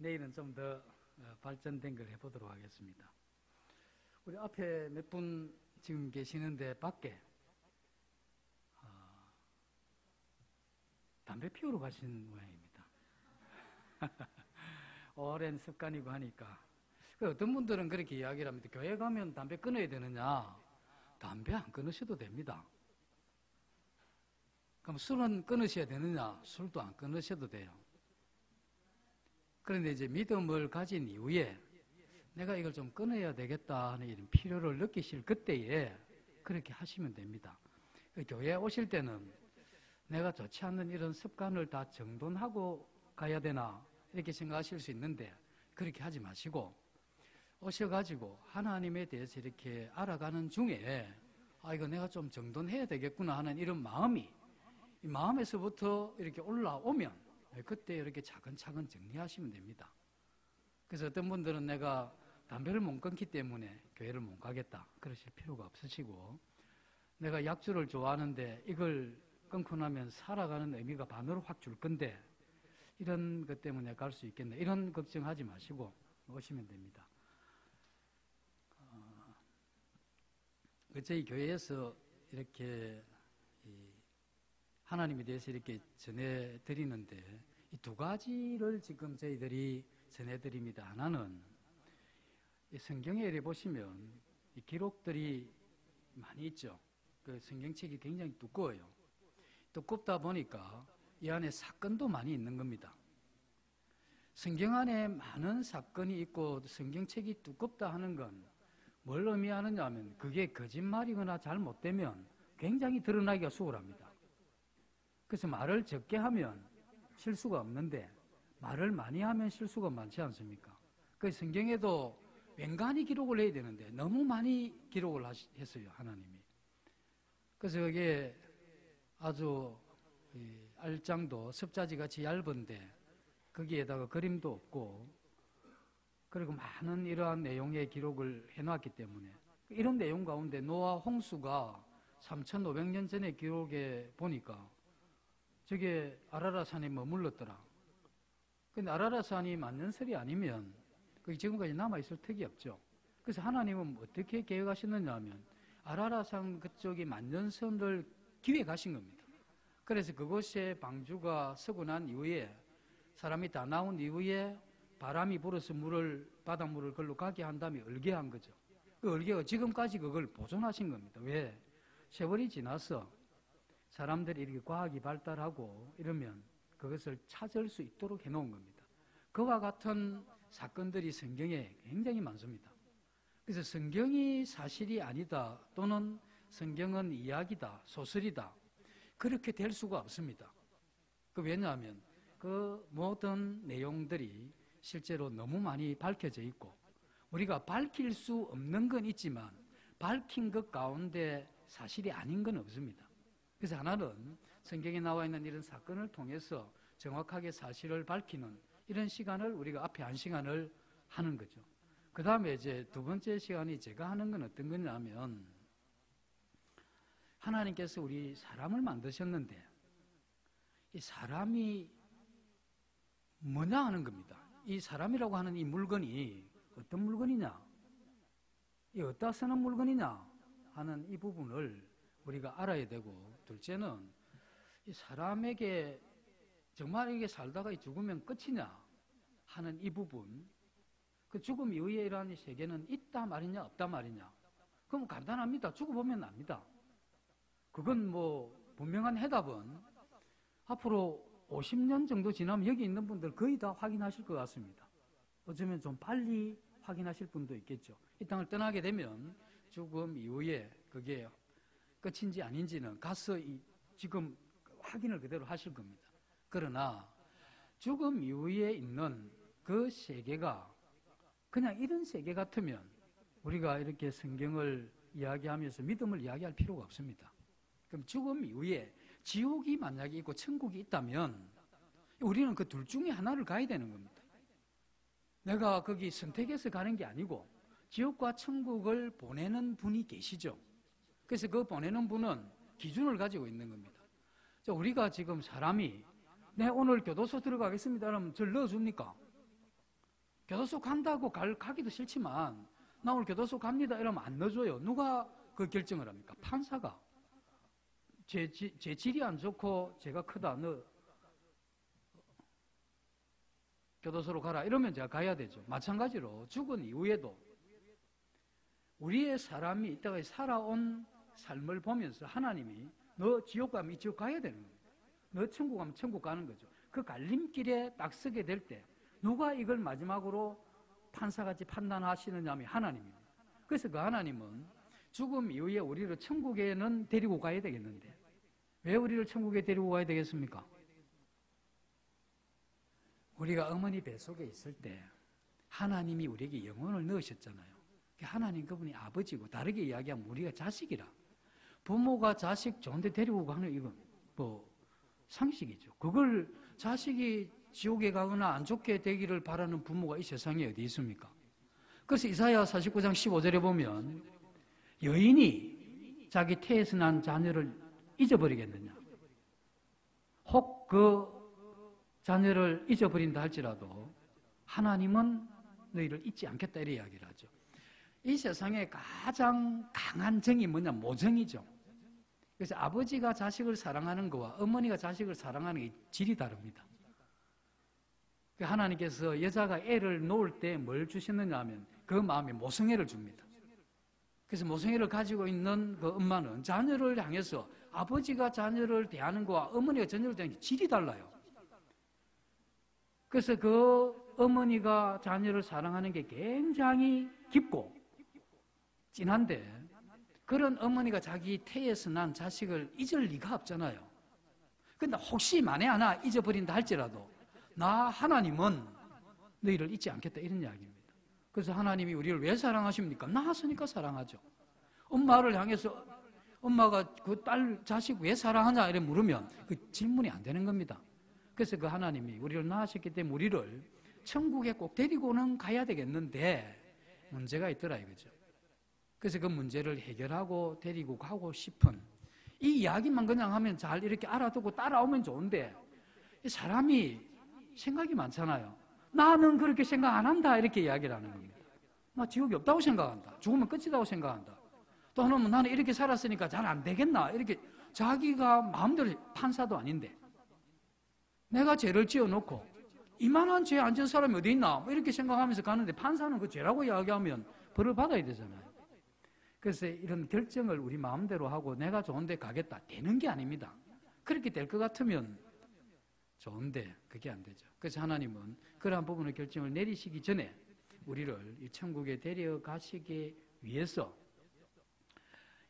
내일은 좀 더 발전된 걸 해보도록 하겠습니다. 우리 앞에 몇 분 지금 계시는데 밖에 담배 피우러 가신 모양입니다. 오랜 습관이고 하니까 어떤 분들은 그렇게 이야기를 합니다. 교회 가면 담배 끊어야 되느냐? 담배 안 끊으셔도 됩니다. 그럼 술은 끊으셔야 되느냐? 술도 안 끊으셔도 돼요. 그런데 이제 믿음을 가진 이후에 내가 이걸 좀 끊어야 되겠다 하는 이런 필요를 느끼실 그때에 그렇게 하시면 됩니다. 교회에 오실 때는 내가 좋지 않는 이런 습관을 다 정돈하고 가야 되나 이렇게 생각하실 수 있는데 그렇게 하지 마시고 오셔가지고 하나님에 대해서 이렇게 알아가는 중에 이거 내가 좀 정돈해야 되겠구나 하는 이런 마음이 이 마음에서부터 이렇게 올라오면 그때 이렇게 차근차근 정리하시면 됩니다. 그래서 어떤 분들은 내가 담배를 못 끊기 때문에 교회를 못 가겠다 그러실 필요가 없으시고 내가 약주를 좋아하는데 이걸 끊고 나면 살아가는 의미가 반으로 확 줄 건데 이런 것 때문에 갈 수 있겠네 이런 걱정하지 마시고 오시면 됩니다. 저희 교회에서 이렇게 하나님에 대해서 이렇게 전해드리는데 이 두 가지를 지금 저희들이 전해드립니다. 하나는 이 성경에 이렇게 보시면 이 기록들이 많이 있죠. 그 성경책이 굉장히 두꺼워요. 두껍다 보니까 이 안에 사건도 많이 있는 겁니다. 성경 안에 많은 사건이 있고 성경책이 두껍다 하는 건 뭘 의미하느냐 하면 그게 거짓말이거나 잘못되면 굉장히 드러나기가 수월합니다. 그래서 말을 적게 하면 실수가 없는데 말을 많이 하면 실수가 많지 않습니까? 그래서 성경에도 웬간히 기록을 해야 되는데 너무 많이 기록을 했어요, 하나님이. 그래서 여기에 아주 알장도 습자지같이 얇은데 거기에다가 그림도 없고 그리고 많은 이러한 내용의 기록을 해놨기 때문에 이런 내용 가운데 노아 홍수가 3,500년 전의 기록에 보니까 저게 아라라산에 머물렀더라. 근데 아라라산이 만년설이 아니면 그게 지금까지 남아있을 턱이 없죠. 그래서 하나님은 어떻게 계획하셨느냐 하면 아라라산 그쪽이 만년설을 기획하신 겁니다. 그래서 그곳에 방주가 서고 난 이후에 사람이 다 나온 이후에 바람이 불어서 바닷물을 걸로 가게 한 다음에 얼게 한 거죠. 그 얼개가 지금까지 그걸 보존하신 겁니다. 왜? 세월이 지나서 사람들이 이렇게 과학이 발달하고 이러면 그것을 찾을 수 있도록 해놓은 겁니다. 그와 같은 사건들이 성경에 굉장히 많습니다. 그래서 성경이 사실이 아니다 또는 성경은 이야기다, 소설이다 그렇게 될 수가 없습니다. 왜냐하면 그 모든 내용들이 실제로 너무 많이 밝혀져 있고 우리가 밝힐 수 없는 건 있지만 밝힌 것 가운데 사실이 아닌 건 없습니다. 그래서 하나는 성경에 나와 있는 이런 사건을 통해서 정확하게 사실을 밝히는 이런 시간을 우리가 앞에 한 시간을 하는 거죠. 그 다음에 이제 두 번째 시간이 제가 하는 건 어떤 거냐면 하나님께서 우리 사람을 만드셨는데 이 사람이 뭐냐 하는 겁니다. 이 사람이라고 하는 이 물건이 어떤 물건이냐, 이 어디다 쓰는 물건이냐 하는 이 부분을 우리가 알아야 되고 둘째는 이 사람에게 정말 이게 살다가 죽으면 끝이냐 하는 이 부분 그 죽음 이후에 이러한 세계는 있다 말이냐 없다 말이냐 그럼 간단합니다. 죽어보면 압니다. 그건 뭐 분명한 해답은 앞으로 50년 정도 지나면 여기 있는 분들 거의 다 확인하실 것 같습니다. 어쩌면 좀 빨리 확인하실 분도 있겠죠. 이 땅을 떠나게 되면 죽음 이후에 그게 끝인지 아닌지는 가서 지금 확인을 그대로 하실 겁니다. 그러나 죽음 이후에 있는 그 세계가 그냥 이런 세계 같으면 우리가 이렇게 성경을 이야기하면서 믿음을 이야기할 필요가 없습니다. 그럼 죽음 이후에 지옥이 만약에 있고 천국이 있다면 우리는 그 둘 중에 하나를 가야 되는 겁니다. 내가 거기 선택해서 가는 게 아니고 지옥과 천국을 보내는 분이 계시죠. 그래서 그 보내는 분은 기준을 가지고 있는 겁니다. 우리가 지금 사람이 오늘 교도소 들어가겠습니다 하면 저를 넣어줍니까? 교도소 간다고 가기도 싫지만 나 오늘 교도소 갑니다 이러면 안 넣어줘요. 누가 그 결정을 합니까? 판사가. 제 질이 안 좋고 제가 크다. 너 교도소로 가라. 이러면 제가 가야 되죠. 마찬가지로 죽은 이후에도 우리의 사람이 이때까지 살아온 삶을 보면서 하나님이 너 지옥 가면 이 지옥 가야 되는 거예요. 너 천국 가면 천국 가는 거죠. 그 갈림길에 딱 서게 될 때 누가 이걸 마지막으로 판사같이 판단하시느냐 하면 하나님입니다. 그래서 그 하나님은 죽음 이후에 우리를 천국에는 데리고 가야 되겠는데 왜 우리를 천국에 데리고 가야 되겠습니까? 우리가 어머니 뱃속에 있을 때 하나님이 우리에게 영혼을 넣으셨잖아요. 하나님 그분이 아버지고 다르게 이야기하면 우리가 자식이라. 부모가 자식 좋은데 데리고 가는 이건 뭐 상식이죠. 그걸 자식이 지옥에 가거나 안 좋게 되기를 바라는 부모가 이 세상에 어디 있습니까? 그래서 이사야 49장 15절에 보면 여인이 자기 태에서 난 자녀를 잊어버리겠느냐? 혹 그 자녀를 잊어버린다 할지라도 하나님은 너희를 잊지 않겠다 이렇게 이야기를 하죠. 이 세상에 가장 강한 정이 뭐냐? 모정이죠. 그래서 아버지가 자식을 사랑하는 것과 어머니가 자식을 사랑하는 게 질이 다릅니다. 하나님께서 여자가 애를 놓을 때 뭘 주셨느냐 하면 그 마음에 모성애를 줍니다. 그래서 모성애를 가지고 있는 그 엄마는 자녀를 향해서 아버지가 자녀를 대하는 것과 어머니가 자녀를 대하는 게 질이 달라요. 그래서 그 어머니가 자녀를 사랑하는 게 굉장히 깊고 진한데 그런 어머니가 자기 태에서 난 자식을 잊을 리가 없잖아요. 근데 혹시 만에 하나 잊어버린다 할지라도 나 하나님은 너희를 잊지 않겠다 이런 이야기입니다. 그래서 하나님이 우리를 왜 사랑하십니까? 낳았으니까 사랑하죠. 엄마를 향해서 엄마가 그 딸 자식 왜 사랑하냐 이래 물으면 그 질문이 안 되는 겁니다. 그래서 그 하나님이 우리를 낳으셨기 때문에 우리를 천국에 꼭 데리고는 가야 되겠는데 문제가 있더라 이거죠. 그래서 그 문제를 해결하고 데리고 가고 싶은 이 이야기만 그냥 하면 잘 이렇게 알아두고 따라오면 좋은데 사람이 생각이 많잖아요. 나는 그렇게 생각 안 한다 이렇게 이야기를 하는 겁니다. 나 지옥이 없다고 생각한다. 죽으면 끝이라고 생각한다. 또 하나는 나는 이렇게 살았으니까 잘 안 되겠나 이렇게 자기가 마음대로 판사도 아닌데 내가 죄를 지어놓고 이만한 죄 안 지은 사람이 어디 있나 뭐 이렇게 생각하면서 가는데 판사는 그 죄라고 이야기하면 벌을 받아야 되잖아요. 그래서 이런 결정을 우리 마음대로 하고 내가 좋은데 가겠다 되는 게 아닙니다. 그렇게 될 것 같으면 좋은데 그게 안 되죠. 그래서 하나님은 그러한 부분의 결정을 내리시기 전에 우리를 이 천국에 데려가시기 위해서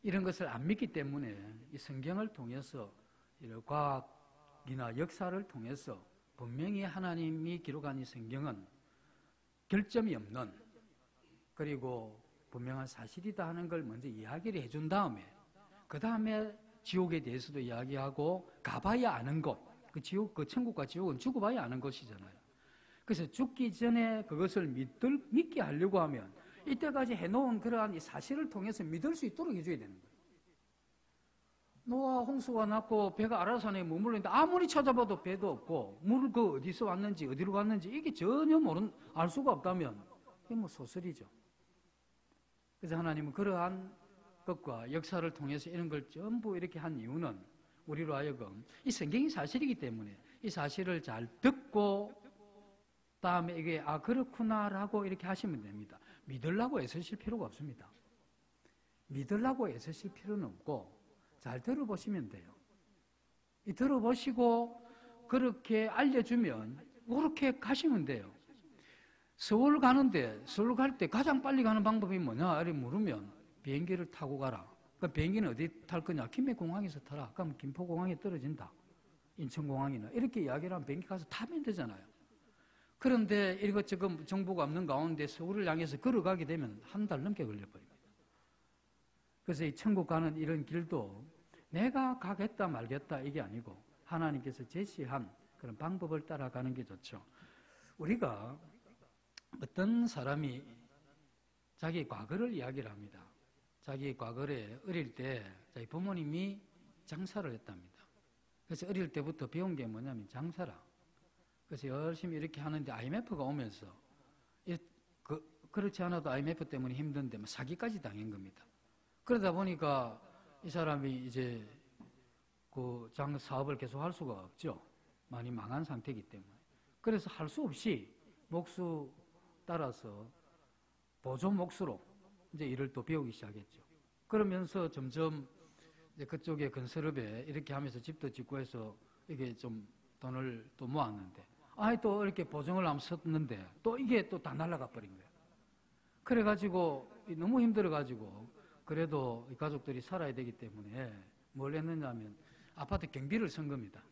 이런 것을 안 믿기 때문에 이 성경을 통해서 이런 과학이나 역사를 통해서 분명히 하나님이 기록한 이 성경은 결점이 없는 그리고 분명한 사실이다 하는 걸 먼저 이야기를 해준 다음에 그 다음에 지옥에 대해서도 이야기하고 가봐야 아는 것, 그 지옥, 그 천국과 지옥은 죽어봐야 아는 것이잖아요. 그래서 죽기 전에 그것을 믿게 하려고 하면 이때까지 해놓은 그러한 이 사실을 통해서 믿을 수 있도록 해줘야 되는 거예요. 노아 홍수가 났고 배가 아라산에 머물렀는데 아무리 찾아봐도 배도 없고 물 그 어디서 왔는지 어디로 갔는지 이게 전혀 알 수가 없다면 이게 뭐 소설이죠. 그래서 하나님은 그러한 것과 역사를 통해서 이런 걸 전부 이렇게 한 이유는 우리로 하여금 이 성경이 사실이기 때문에 이 사실을 잘 듣고 다음에 이게 아 그렇구나라고 이렇게 하시면 됩니다. 믿으려고 애쓰실 필요가 없습니다. 믿으려고 애쓰실 필요는 없고 잘 들어보시면 돼요. 이 들어보시고 그렇게 알려주면 그렇게 가시면 돼요. 서울 가는데 서울 갈 때 가장 빨리 가는 방법이 뭐냐 이렇게 물으면 비행기를 타고 가라. 그럼 비행기는 어디 탈 거냐? 김해공항에서 타라. 그럼 김포공항에 떨어진다. 인천공항이나 이렇게 이야기를 하면 비행기 가서 타면 되잖아요. 그런데 이것저것 정보가 없는 가운데 서울을 향해서 걸어가게 되면 한 달 넘게 걸려버립니다. 그래서 이 천국 가는 이런 길도 내가 가겠다 말겠다 이게 아니고 하나님께서 제시한 그런 방법을 따라가는 게 좋죠. 우리가 어떤 사람이 자기 과거를 이야기를 합니다. 자기 과거에 어릴 때 자기 부모님이 장사를 했답니다. 그래서 어릴 때부터 배운 게 뭐냐면 장사라. 그래서 열심히 이렇게 하는데 IMF가 오면서 그렇지 않아도 IMF 때문에 힘든데 뭐 사기까지 당한 겁니다. 그러다 보니까 이 사람이 이제 그 사업을 계속 할 수가 없죠. 많이 망한 상태이기 때문에. 그래서 할 수 없이 목수 따라서 보조 목수로 이제 일을 또 배우기 시작했죠. 그러면서 점점 이제 그쪽에 건설업에 이렇게 하면서 집도 짓고 해서 이게 좀 돈을 또 모았는데, 또 이렇게 보증을 한번 썼는데 또 이게 또 다 날아가 버린 거예요. 그래가지고 너무 힘들어가지고 그래도 이 가족들이 살아야 되기 때문에 뭘 했느냐 하면 아파트 경비를 쓴 겁니다.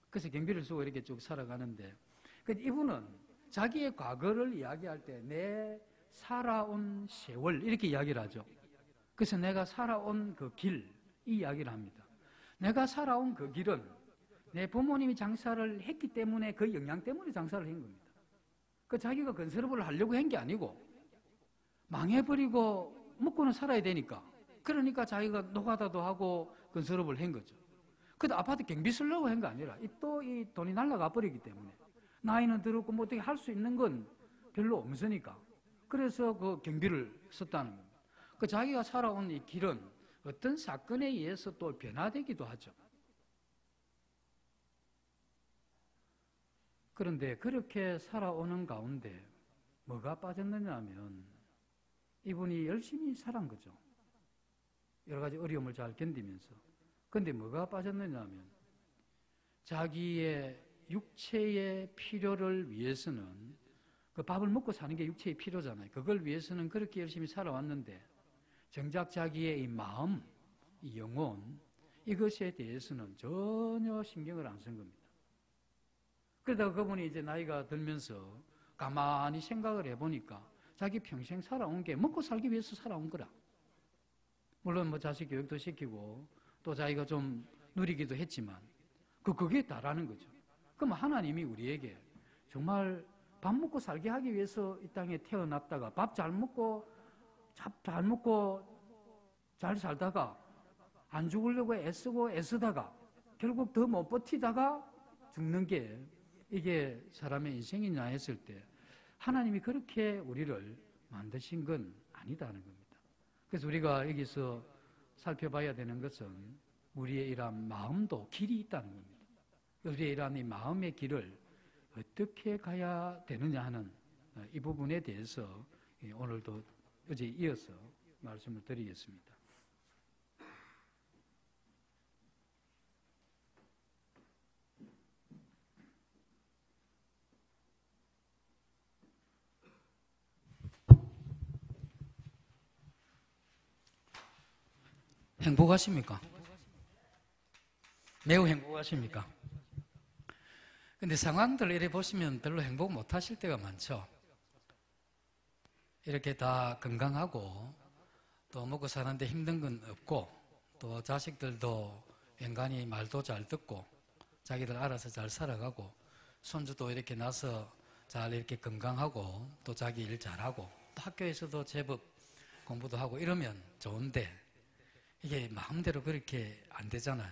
그래서 경비를 쓰고 이렇게 쭉 살아가는데, 이분은 자기의 과거를 이야기할 때 내 살아온 세월 이렇게 이야기를 하죠. 그래서 내가 살아온 그 길, 이 이야기를 합니다. 내가 살아온 그 길은 내 부모님이 장사를 했기 때문에 그 영향 때문에 장사를 한 겁니다. 자기가 건설업을 하려고 한 게 아니고 망해버리고 먹고는 살아야 되니까, 그러니까 자기가 노가다도 하고 건설업을 한 거죠. 근데 아파트 경비 쓰려고 한 거 아니라 또 이 돈이 날아가 버리기 때문에 나이는 들었고 뭐 어떻게 할 수 있는 건 별로 없으니까, 그래서 그 경비를 썼다는 겁니다. 자기가 살아온 이 길은 어떤 사건에 의해서 또 변화되기도 하죠. 그런데 그렇게 살아오는 가운데 뭐가 빠졌느냐 하면 이분이 열심히 살아온 거죠. 여러 가지 어려움을 잘 견디면서. 그런데 뭐가 빠졌느냐 하면 자기의 육체의 필요를 위해서는, 그 밥을 먹고 사는 게 육체의 필요잖아요. 그걸 위해서는 그렇게 열심히 살아왔는데 정작 자기의 이 마음, 이 영혼, 이것에 대해서는 전혀 신경을 안 쓴 겁니다. 그러다가 그분이 이제 나이가 들면서 가만히 생각을 해보니까 자기 평생 살아온 게 먹고 살기 위해서 살아온 거라. 물론 뭐 자식 교육도 시키고 또 자기가 좀 누리기도 했지만 그게 다라는 거죠. 그럼 하나님이 우리에게 정말 밥 먹고 살게 하기 위해서 이 땅에 태어났다가 밥 잘 먹고 잘 살다가 안 죽으려고 애쓰고 애쓰다가 결국 더 못 버티다가 죽는 게 이게 사람의 인생이냐 했을 때 하나님이 그렇게 우리를 만드신 건 아니다는 겁니다. 그래서 우리가 여기서 살펴봐야 되는 것은 우리의 이러한 마음도 길이 있다는 겁니다. 우리의 이러한 이 마음의 길을 어떻게 가야 되느냐 하는 이 부분에 대해서 오늘도 어제 이어서 말씀을 드리겠습니다. 행복하십니까? 매우 행복하십니까? 근데 상황들 이렇게 보시면 별로 행복 못 하실 때가 많죠. 이렇게 다 건강하고 또 먹고 사는데 힘든 건 없고 또 자식들도 인간이 말도 잘 듣고 자기들 알아서 잘 살아가고 손주도 이렇게 나서 잘 이렇게 건강하고 또 자기 일 잘하고 또 학교에서도 제법 공부도 하고 이러면 좋은데 이게 마음대로 그렇게 안 되잖아요.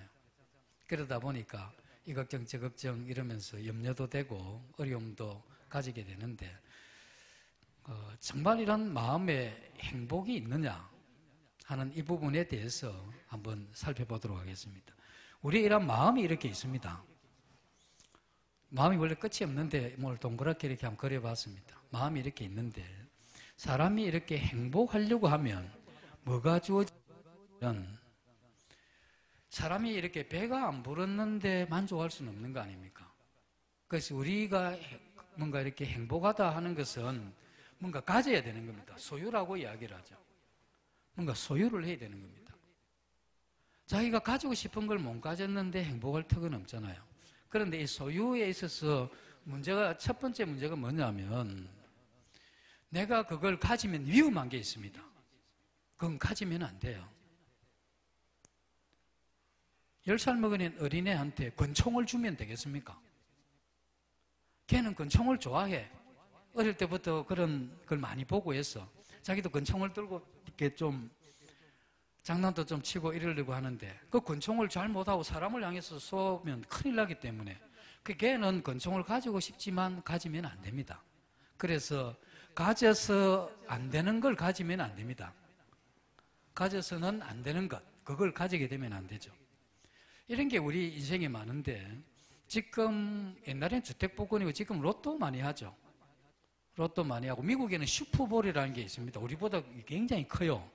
그러다 보니까 이 걱정 저 걱정 이러면서 염려도 되고 어려움도 가지게 되는데 정말 이런 마음에 행복이 있느냐 하는 이 부분에 대해서 한번 살펴보도록 하겠습니다. 우리의 이런 마음이 이렇게 있습니다. 마음이 원래 끝이 없는데 뭘 동그랗게 이렇게 한번 그려봤습니다. 마음이 이렇게 있는데 사람이 이렇게 행복하려고 하면 뭐가 주어지면 사람이 이렇게 배가 안 불렀는데 만족할 수는 없는 거 아닙니까? 그래서 우리가 뭔가 이렇게 행복하다 하는 것은 뭔가 가져야 되는 겁니다. 소유라고 이야기를 하죠. 뭔가 소유를 해야 되는 겁니다. 자기가 가지고 싶은 걸 못 가졌는데 행복할 턱은 없잖아요. 그런데 이 소유에 있어서 첫 번째 문제가 뭐냐면 내가 그걸 가지면 위험한 게 있습니다. 그건 가지면 안 돼요. 10살 먹은 어린애한테 권총을 주면 되겠습니까? 걔는 권총을 좋아해. 어릴 때부터 그런 걸 많이 보고 했어. 자기도 권총을 들고 이렇게 좀 장난도 좀 치고 이러려고 하는데 그 권총을 잘 못하고 사람을 향해서 쏘면 큰일 나기 때문에 걔는 권총을 가지고 싶지만 가지면 안 됩니다. 그래서 가져서 안 되는 걸 가지면 안 됩니다. 가져서는 안 되는 것, 그걸 가지게 되면 안 되죠. 이런 게 우리 인생에 많은데, 지금 옛날엔 주택복권이고 지금 로또 많이 하죠. 로또 많이 하고, 미국에는 슈퍼볼이라는 게 있습니다. 우리보다 굉장히 커요.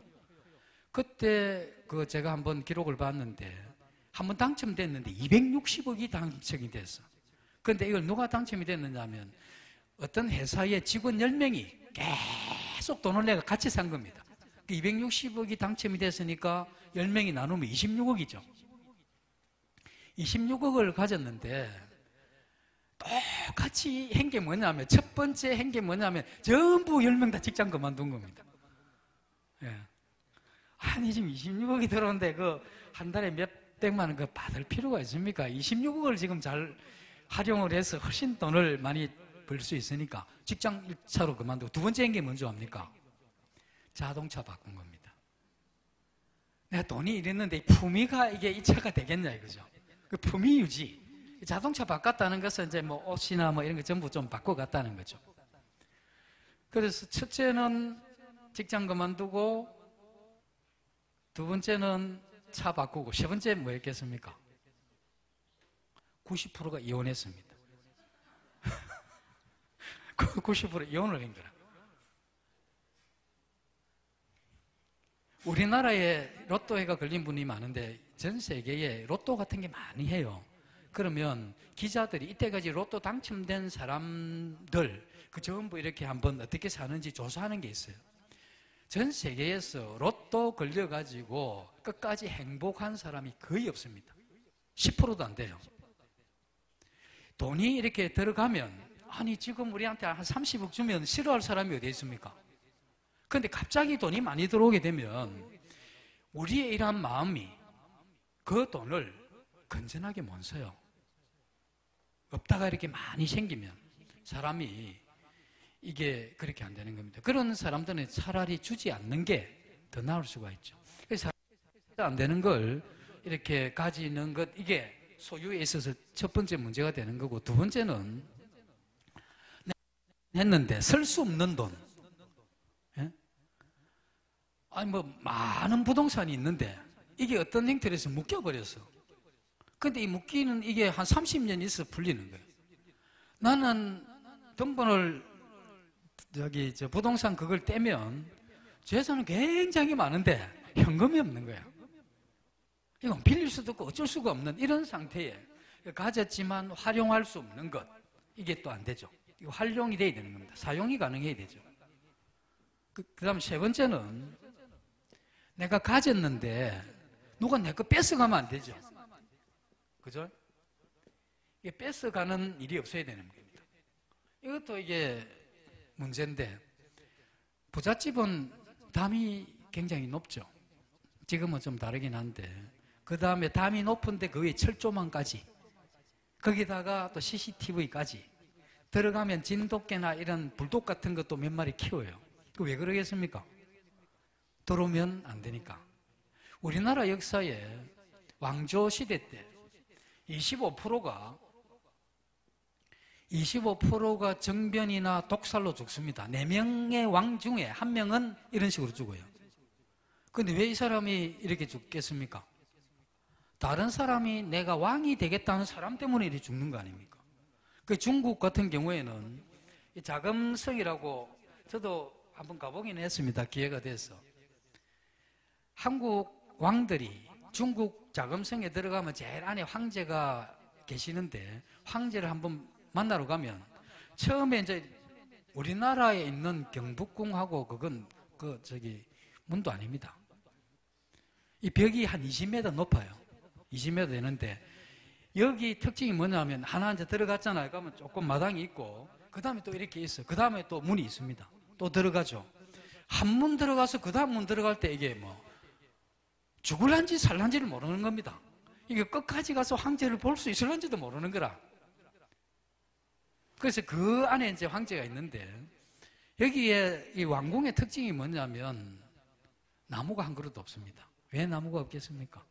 그때 제가 한번 기록을 봤는데, 한번 당첨됐는데 260억이 당첨이 됐어. 그런데 이걸 누가 당첨이 됐느냐 하면, 어떤 회사의 직원 10명이 계속 돈을 내가 같이 산 겁니다. 260억이 당첨이 됐으니까 10명이 나누면 26억이죠. 26억을 가졌는데 똑같이 한 게 뭐냐면, 첫 번째 한 게 뭐냐면 전부 10명 다 직장 그만둔 겁니다. 예. 아니 지금 26억이 들어오는데 한 달에 몇백만 원 받을 필요가 있습니까? 26억을 지금 잘 활용을 해서 훨씬 돈을 많이 벌 수 있으니까 직장 1차로 그만두고, 두 번째 한 게 뭔지 압니까? 자동차 바꾼 겁니다. 내가 돈이 이랬는데 품위가 이게 이 차가 되겠냐 이거죠. 그 품위 유지. 자동차 바꿨다는 것은 이제 뭐 옷이나 뭐 이런 거 전부 좀 바꿔갔다는 거죠. 그래서 첫째는 직장 그만두고, 두 번째는 차 바꾸고, 세 번째 뭐였겠습니까? 90%가 이혼했습니다. 90% 이혼을 한 거라. 우리나라에 로또해가 걸린 분이 많은데 전 세계에 로또 같은 게 많이 해요. 그러면 기자들이 이때까지 로또 당첨된 사람들 전부 이렇게 한번 어떻게 사는지 조사하는 게 있어요. 전 세계에서 로또 걸려가지고 끝까지 행복한 사람이 거의 없습니다. 10%도 안 돼요. 돈이 이렇게 들어가면, 아니 지금 우리한테 한 30억 주면 싫어할 사람이 어디 있습니까? 그런데 갑자기 돈이 많이 들어오게 되면 우리의 이러한 마음이 그 돈을 건전하게 못 써요. 없다가 이렇게 많이 생기면 사람이 이게 그렇게 안 되는 겁니다. 그런 사람들은 차라리 주지 않는 게 더 나을 수가 있죠. 그래서 안 되는 걸 이렇게 가지는 것, 이게 소유에 있어서 첫 번째 문제가 되는 거고, 두 번째는 했는데 쓸 수 없는 돈. 예? 아니 뭐 많은 부동산이 있는데 이게 어떤 형태로 해서 묶여버렸어. 근데 이 묶이는 이게 한 30년 있어 풀리는 거예요. 나는 등본을 부동산 그걸 떼면 재산은 굉장히 많은데 현금이 없는 거야. 이건 빌릴 수도 없고 어쩔 수가 없는 이런 상태에 가졌지만 활용할 수 없는 것, 이게 또 안 되죠. 이거 활용이 돼야 되는 겁니다. 사용이 가능해야 되죠. 그 다음 세 번째는 내가 가졌는데 누가 내 거 뺏어가면 안 되죠. 그죠? 이게 뺏어가는 일이 없어야 되는 겁니다. 이것도 이게 문제인데, 부잣집은 담이 굉장히 높죠. 지금은 좀 다르긴 한데, 그 다음에 담이 높은데 그 위에 철조망까지, 거기다가 또 CCTV까지 들어가면 진돗개나 이런 불독 같은 것도 몇 마리 키워요. 왜 그러겠습니까? 들어오면 안 되니까. 우리나라 역사에 왕조 시대 때 25%가 정변이나 독살로 죽습니다. 4명의 왕 중에 1명은 이런 식으로 죽어요. 그런데 왜 이 사람이 이렇게 죽겠습니까? 다른 사람이 내가 왕이 되겠다는 사람 때문에 이렇게 죽는 거 아닙니까? 그 중국 같은 경우에는 자금성이라고, 저도 한번 가보긴 했습니다. 기회가 돼서. 한국 왕들이 중국 자금성에 들어가면 제일 안에 황제가 계시는데, 황제를 한번 만나러 가면 처음에 이제 우리나라에 있는 경복궁하고 그건 문도 아닙니다. 이 벽이 한 20m 높아요. 20m 되는데, 여기 특징이 뭐냐면 하나 이제 들어갔잖아요. 그러면 조금 마당이 있고, 그 다음에 또 이렇게 있어. 그 다음에 또 문이 있습니다. 또 들어가죠. 한 문 들어가서 그 다음 문 들어갈 때 이게 뭐 죽을란지 살란지를 모르는 겁니다. 이게 끝까지 가서 황제를 볼 수 있을란지도 모르는 거라. 그래서 그 안에 이제 황제가 있는데, 여기에 이 왕궁의 특징이 뭐냐면 나무가 한 그릇도 없습니다. 왜 나무가 없겠습니까?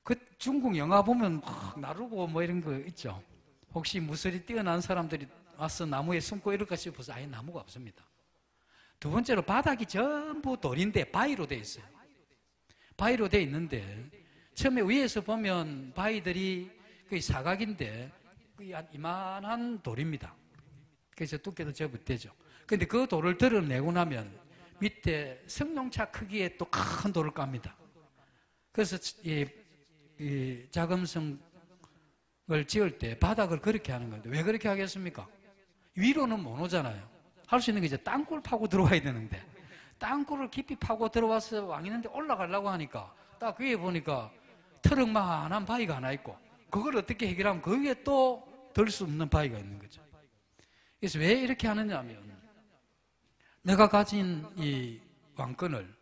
그 중국 영화 보면 막 나르고 뭐 이런 거 있죠. 혹시 무술이 뛰어난 사람들이 와서 나무에 숨고 이럴까 싶어서 아예 나무가 없습니다. 두 번째로 바닥이 전부 돌인데 바위로 돼 있어요. 바위로 돼 있는데 처음에 위에서 보면 바위들이 거의 사각인데 이만한 돌입니다. 그래서 두께도 제법 되죠. 근데 그 돌을 드러내고 나면 밑에 승용차 크기의 또 큰 돌을 깝니다. 그래서 이 자금성을 지을 때 바닥을 그렇게 하는 건데 왜 그렇게 하겠습니까? 위로는 못 오잖아요. 할 수 있는 게 이제 땅굴 파고 들어와야 되는데 땅굴을 깊이 파고 들어와서 왕이는데 올라가려고 하니까 딱 위에 보니까 트럭만한 바위가 하나 있고 그걸 어떻게 해결하면 그 위에 또 들 수 없는 바위가 있는 거죠. 그래서 왜 이렇게 하느냐 하면 내가 가진 이 왕권을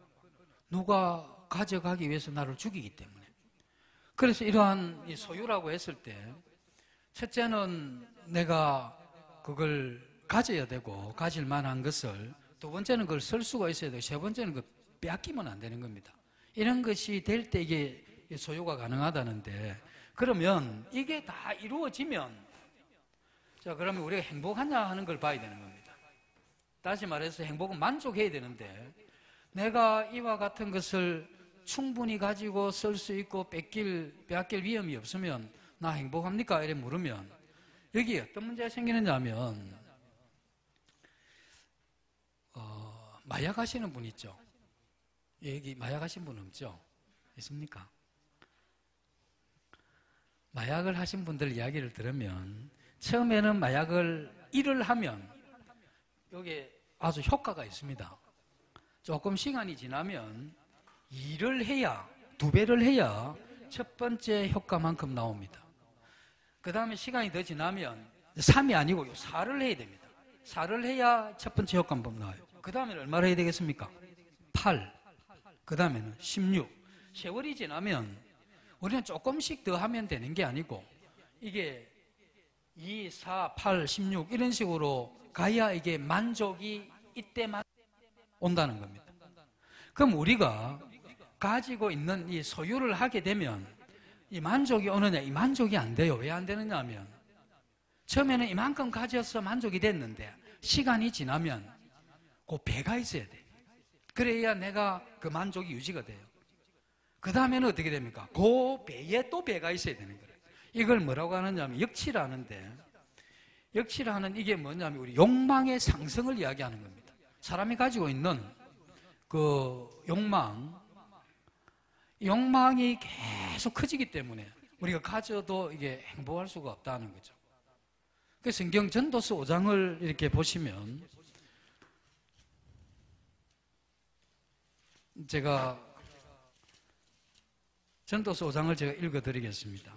누가 가져가기 위해서 나를 죽이기 때문에 그래서 이러한 이 소유라고 했을 때 첫째는 내가 그걸 가져야 되고 가질 만한 것을 두 번째는 그걸 쓸 수가 있어야 되고 세 번째는 그걸 빼앗기면 안 되는 겁니다. 이런 것이 될 때 이게 소유가 가능하다는데 그러면 이게 다 이루어지면 자 그러면 우리가 행복하냐 하는 걸 봐야 되는 겁니다. 다시 말해서 행복은 만족해야 되는데 내가 이와 같은 것을 충분히 가지고 쓸 수 있고 빼앗길 위험이 없으면 나 행복합니까? 이렇게 물으면 여기 어떤 문제가 생기느냐 하면 마약 하시는 분 있죠? 여기 마약 하신 분 없죠? 있습니까? 마약을 하신 분들 이야기를 들으면 처음에는 마약을 일을 하면 여기에 아주 효과가 있습니다. 조금 시간이 지나면 일을 해야 2배를 해야 첫 번째 효과만큼 나옵니다. 그 다음에 시간이 더 지나면 3이 아니고 4를 해야 됩니다. 4를 해야 첫 번째 효과만큼 나와요. 그 다음에는 얼마를 해야 되겠습니까? 8, 그 다음에는 16. 세월이 지나면 우리는 조금씩 더 하면 되는 게 아니고 이게 2, 4, 8, 16 이런 식으로 가야 이게 만족이 이때만 온다는 겁니다. 그럼 우리가 가지고 있는 이 소유를 하게 되면 이 만족이 오느냐? 이 만족이 안 돼요. 왜 안 되느냐 하면 처음에는 이만큼 가져서 만족이 됐는데 시간이 지나면 그 배가 있어야 돼. 그래야 내가 그 만족이 유지가 돼요. 그 다음에는 어떻게 됩니까? 그 배에 또 배가 있어야 되는 거예요. 이걸 뭐라고 하느냐 하면 역치라는데 역치라는 이게 뭐냐면 우리 욕망의 상승을 이야기하는 겁니다. 사람이 가지고 있는 그 욕망이 계속 커지기 때문에 우리가 가져도 이게 행복할 수가 없다는 거죠. 그 성경 전도서 5장을 이렇게 보시면 제가 전도서 5장을 제가 읽어드리겠습니다.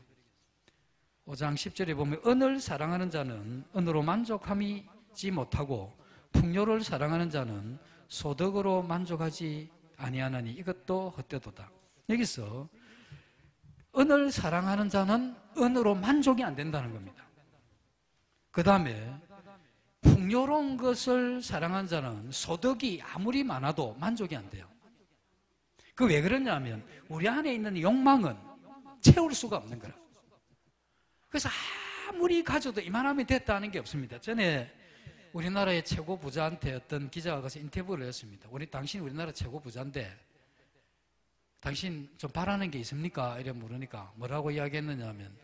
5장 10절에 보면 은을 사랑하는 자는 은으로 만족함이지 못하고 풍요를 사랑하는 자는 소득으로 만족하지 아니하나니 이것도 헛되도다. 여기서 은을 사랑하는 자는 은으로 만족이 안 된다는 겁니다. 그 다음에 풍요로운 것을 사랑하는 자는 소득이 아무리 많아도 만족이 안 돼요. 그 왜 그러냐면 우리 안에 있는 욕망은 채울 수가 없는 거라. 그래서 아무리 가져도 이만하면 됐다는 게 없습니다. 전에 우리나라의 최고 부자한테 어떤 기자가 가서 인터뷰를 했습니다. 당신 우리나라 최고 부자인데 당신 좀 바라는 게 있습니까? 이래 물으니까 뭐라고 이야기했느냐 하면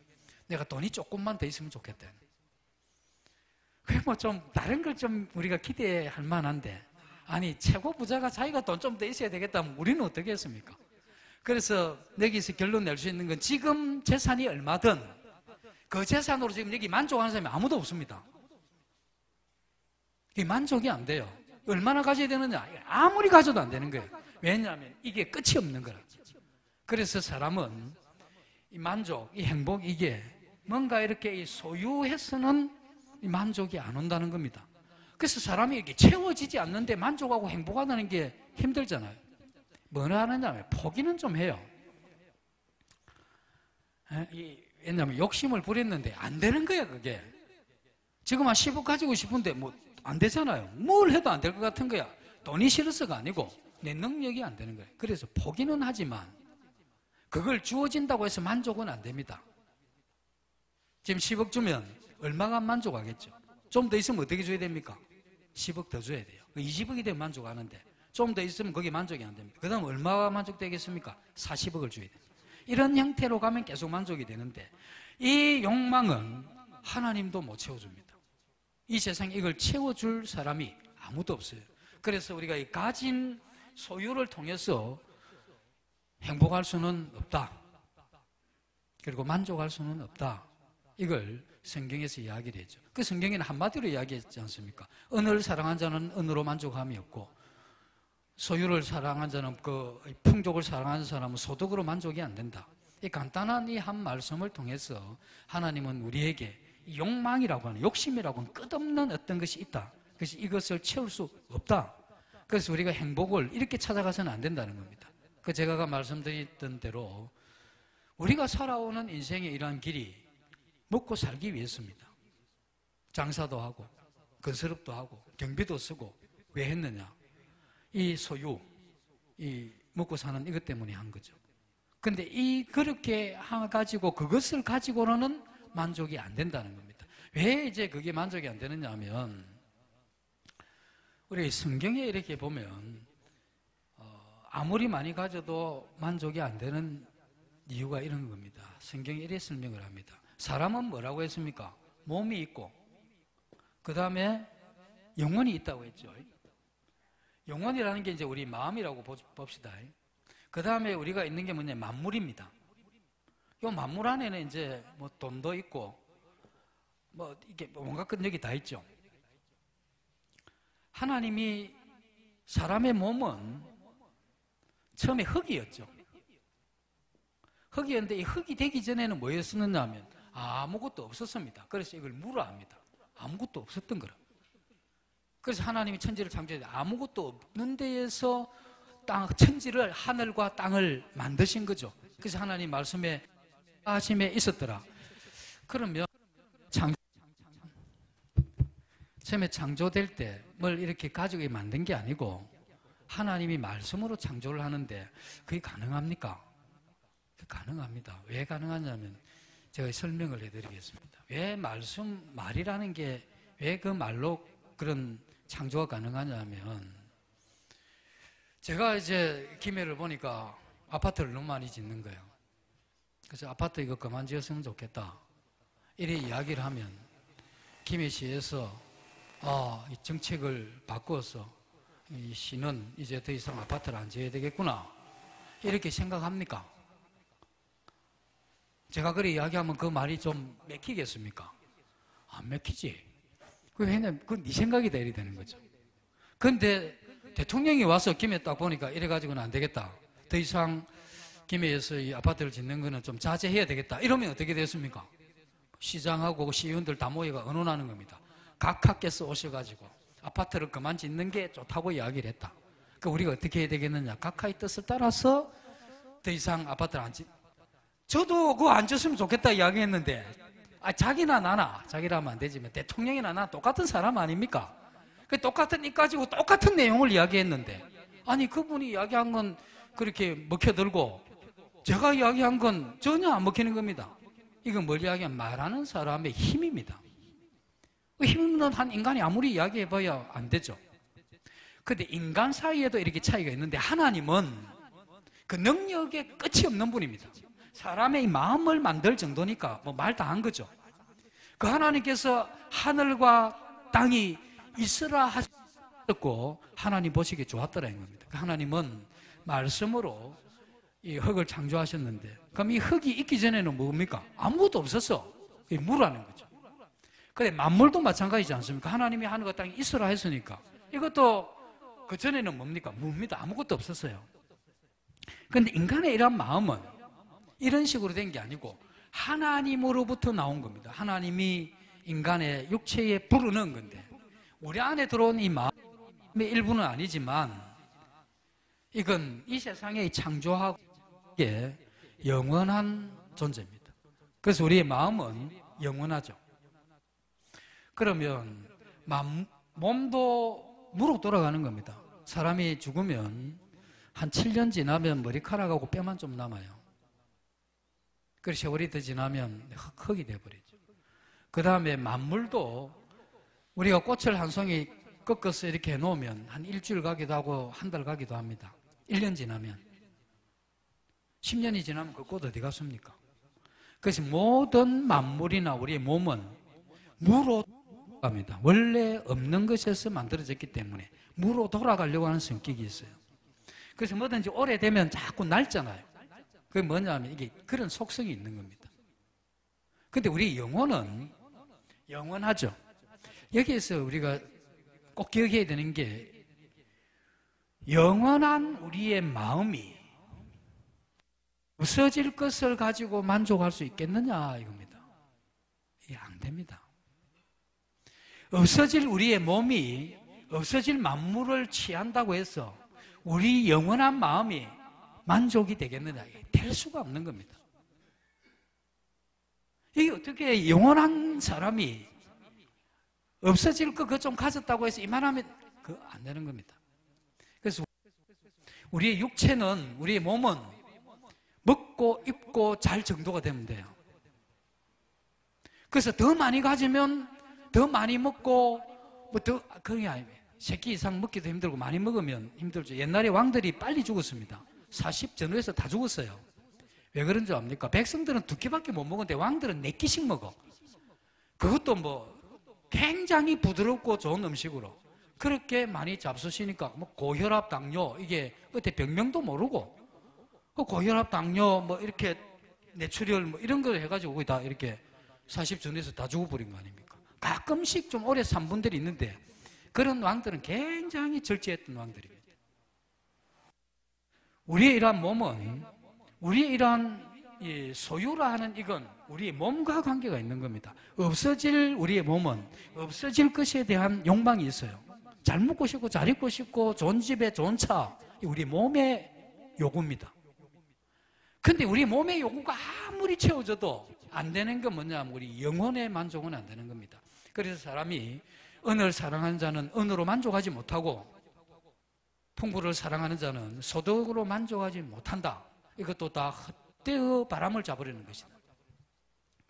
내가 돈이 조금만 더 있으면 좋겠다. 그게 뭐 좀 다른 걸 좀 우리가 기대할 만한데 아니 최고 부자가 자기가 돈 좀 더 있어야 되겠다면 우리는 어떻게 했습니까? 그래서 여기서 결론 낼 수 있는 건 지금 재산이 얼마든 그 재산으로 지금 여기 만족하는 사람이 아무도 없습니다. 이게 만족이 안 돼요. 얼마나 가져야 되느냐? 아무리 가져도 안 되는 거예요. 왜냐하면 이게 끝이 없는 거라. 그래서 사람은 이 만족, 이 행복, 이게 뭔가 이렇게 소유해서는 이 만족이 안 온다는 겁니다. 그래서 사람이 이렇게 채워지지 않는데 만족하고 행복하다는 게 힘들잖아요. 뭘 하느냐 하면 포기는 좀 해요. 왜냐하면 욕심을 부렸는데 안 되는 거야, 그게. 지금 한 10억 가지고 싶은데 뭐 안 되잖아요. 뭘 해도 안 될 것 같은 거야. 돈이 싫어서가 아니고 내 능력이 안 되는 거예요. 그래서 포기는 하지만 그걸 주어진다고 해서 만족은 안 됩니다. 지금 10억 주면 얼마가 만족하겠죠? 좀 더 있으면 어떻게 줘야 됩니까? 10억 더 줘야 돼요. 20억이 되면 만족하는데 좀 더 있으면 거기에 만족이 안 됩니다. 그 다음 얼마가 만족되겠습니까? 40억을 줘야 됩니다. 이런 형태로 가면 계속 만족이 되는데 이 욕망은 하나님도 못 채워줍니다. 이 세상에 이걸 채워줄 사람이 아무도 없어요. 그래서 우리가 이 가진 소유를 통해서 행복할 수는 없다. 그리고 만족할 수는 없다. 이걸 성경에서 이야기를 했죠. 그 성경에는 한마디로 이야기했지 않습니까? 은을 사랑한 자는 은으로 만족함이 없고 소유를 사랑한 자는 그 풍족을 사랑하는 사람은 소득으로 만족이 안 된다. 이 간단한 이 한 말씀을 통해서 하나님은 우리에게 욕망이라고 하는, 욕심이라고 하는 끝없는 어떤 것이 있다. 그래서 이것을 채울 수 없다. 그래서 우리가 행복을 이렇게 찾아가서는 안 된다는 겁니다. 그 제가 아까 말씀드렸던 대로 우리가 살아오는 인생의 이러한 길이 먹고 살기 위해서입니다. 장사도 하고 건설업도 하고 경비도 쓰고 왜 했느냐? 이 소유, 이 먹고 사는 이것 때문에 한 거죠. 근데 그렇게 가지고 그것을 가지고는 만족이 안 된다는 겁니다. 왜 이제 그게 만족이 안 되느냐 하면 우리 성경에 이렇게 보면 아무리 많이 가져도 만족이 안 되는 이유가 이런 겁니다. 성경이 이렇게 설명을 합니다. 사람은 뭐라고 했습니까? 몸이 있고 그 다음에 영혼이 있다고 했죠. 영혼이라는 게 이제 우리 마음이라고 봅시다. 그 다음에 우리가 있는 게 뭐냐? 만물입니다. 이 만물 안에는 이제 뭐 돈도 있고 뭐 이게 온갖 것 여기 다 있죠. 하나님이 사람의 몸은 처음에 흙이었죠. 흙이었는데 이 흙이 되기 전에는 뭐였었느냐 하면 아무것도 없었습니다. 그래서 이걸 무라 합니다. 아무것도 없었던 거라. 그래서 하나님이 천지를 창조했는데 아무것도 없는 데에서 천지를, 하늘과 땅을 만드신 거죠. 그래서 하나님 말씀에 하심에 있었더라. 그러면 처음에 창조될 때 뭘 이렇게 가지고 만든 게 아니고 하나님이 말씀으로 창조를 하는데 그게 가능합니까? 가능합니다. 왜 가능하냐면 제가 설명을 해드리겠습니다. 왜 말이라는 게 왜 그 말로 그런 창조가 가능하냐면 제가 이제 김해를 보니까 아파트를 너무 많이 짓는 거예요. 그래서 아파트 이거 그만 지었으면 좋겠다. 이래 이야기를 하면 김해시에서 이 정책을 바꾸어서 이 시는 이제 더 이상 아파트를 안 지어야 되겠구나. 이렇게 생각합니까? 제가 그렇게 이야기하면 그 말이 좀 맥히겠습니까? 안 맥히지. 왜냐면 그건 네 생각이 돼야 되는 거죠. 그런데 대통령이 와서 김해 딱 보니까 이래가지고는 안 되겠다. 더 이상 김해에서 이 아파트를 짓는 거는 좀 자제해야 되겠다. 이러면 어떻게 됐습니까? 시장하고 시의원들 다 모여가 의논하는 겁니다. 각하께서 오셔가지고 아파트를 그만 짓는 게 좋다고 이야기를 했다. 그러니까 우리가 어떻게 해야 되겠느냐? 각하의 뜻을 따라서 더 이상 아파트를 안 짓. 저도 그거 안 짓으면 좋겠다 이야기했는데 자기나 나나, 자기라면 안 되지만 대통령이나 나 똑같은 사람 아닙니까? 그 똑같은 이 가지고 똑같은 내용을 이야기했는데 아니 그분이 이야기한 건 그렇게 먹혀들고 제가 이야기한 건 전혀 안 먹히는 겁니다. 이건 뭘 이야기하면 말하는 사람의 힘입니다. 그 힘없는 한 인간이 아무리 이야기해봐야 안 되죠. 그런데 인간 사이에도 이렇게 차이가 있는데 하나님은 그 능력에 끝이 없는 분입니다. 사람의 마음을 만들 정도니까 뭐 말 다 한 거죠. 그 하나님께서 하늘과 땅이 있으라 하셨고 하나님 보시기에 좋았더라는 겁니다. 그 하나님은 말씀으로 이 흙을 창조하셨는데 그럼 이 흙이 있기 전에는 뭡니까? 아무것도 없었어. 무라는 거죠. 근데 만물도 마찬가지지 않습니까? 하나님이 하늘과 땅이 있으라 했으니까 이것도 그 전에는 뭡니까? 무입니다. 아무것도 없었어요. 그런데 인간의 이런 마음은 이런 식으로 된 게 아니고 하나님으로부터 나온 겁니다. 하나님이 인간의 육체에 불어넣은 건데 우리 안에 들어온 이 마음의 일부는 아니지만 이건 이 세상의 창조하고 영원한 존재입니다. 그래서 우리의 마음은 영원하죠. 그러면 몸도 무로 돌아가는 겁니다. 사람이 죽으면 한 7년 지나면 머리카락하고 뼈만 좀 남아요. 그래서 세월이 더 지나면 흙이 돼버리죠. 그 다음에 만물도 우리가 꽃을 한 송이 꺾어서 이렇게 해놓으면 한 일주일 가기도 하고 한 달 가기도 합니다. 1년 지나면. 10년이 지나면 그 꽃 어디 갔습니까? 그래서 모든 만물이나 우리의 몸은 무로 갑니다. 원래 없는 것에서 만들어졌기 때문에 무로 돌아가려고 하는 성격이 있어요. 그래서 뭐든지 오래되면 자꾸 낡잖아요. 그게 뭐냐면 이게 그런 속성이 있는 겁니다. 근데 우리 영혼은 영원하죠. 여기에서 우리가 꼭 기억해야 되는 게 영원한 우리의 마음이 없어질 것을 가지고 만족할 수 있겠느냐 이겁니다. 이게 안 됩니다. 없어질 우리의 몸이 없어질 만물을 취한다고 해서 우리 영원한 마음이 만족이 되겠느냐? 될 수가 없는 겁니다. 이게 어떻게 영원한 사람이 없어질 거 그거 좀 가졌다고 해서 이만하면 그거 안 되는 겁니다. 그래서 우리의 육체는, 우리의 몸은 먹고 입고 잘 정도가 되면 돼요. 그래서 더 많이 가지면 더 많이 먹고 뭐 더 그게 아니에요. 새끼 이상 먹기도 힘들고 많이 먹으면 힘들죠. 옛날에 왕들이 빨리 죽었습니다. 40 전후에서 다 죽었어요. 왜 그런 줄 압니까? 백성들은 2끼밖에 못 먹었는데 왕들은 4끼씩 먹어. 그것도 뭐 굉장히 부드럽고 좋은 음식으로 그렇게 많이 잡수시니까 뭐 고혈압, 당뇨 이게 어때 병명도 모르고 그 고혈압, 당뇨 뭐 이렇게 뇌출혈 뭐 이런 걸 해가지고 거의 다 이렇게 40 전후에서 다 죽어버린 거 아닙니까? 가끔씩 좀 오래 산 분들이 있는데 그런 왕들은 굉장히 절제했던 왕들입니다. 우리의 이러한 몸은 우리의 이러한 소유라 하는 이건 우리의 몸과 관계가 있는 겁니다. 없어질 우리의 몸은 없어질 것에 대한 욕망이 있어요. 잘 먹고 싶고 잘 입고 싶고 좋은 집에 좋은 차 우리 몸의 요구입니다. 근데 우리 몸의 요구가 아무리 채워져도 안 되는 건 뭐냐면 우리 영혼의 만족은 안 되는 겁니다. 그래서 사람이 은을 사랑하는 자는 은으로 만족하지 못하고 풍부를 사랑하는 자는 소득으로 만족하지 못한다. 이것도 다 헛되어 바람을 잡으려는 것이다.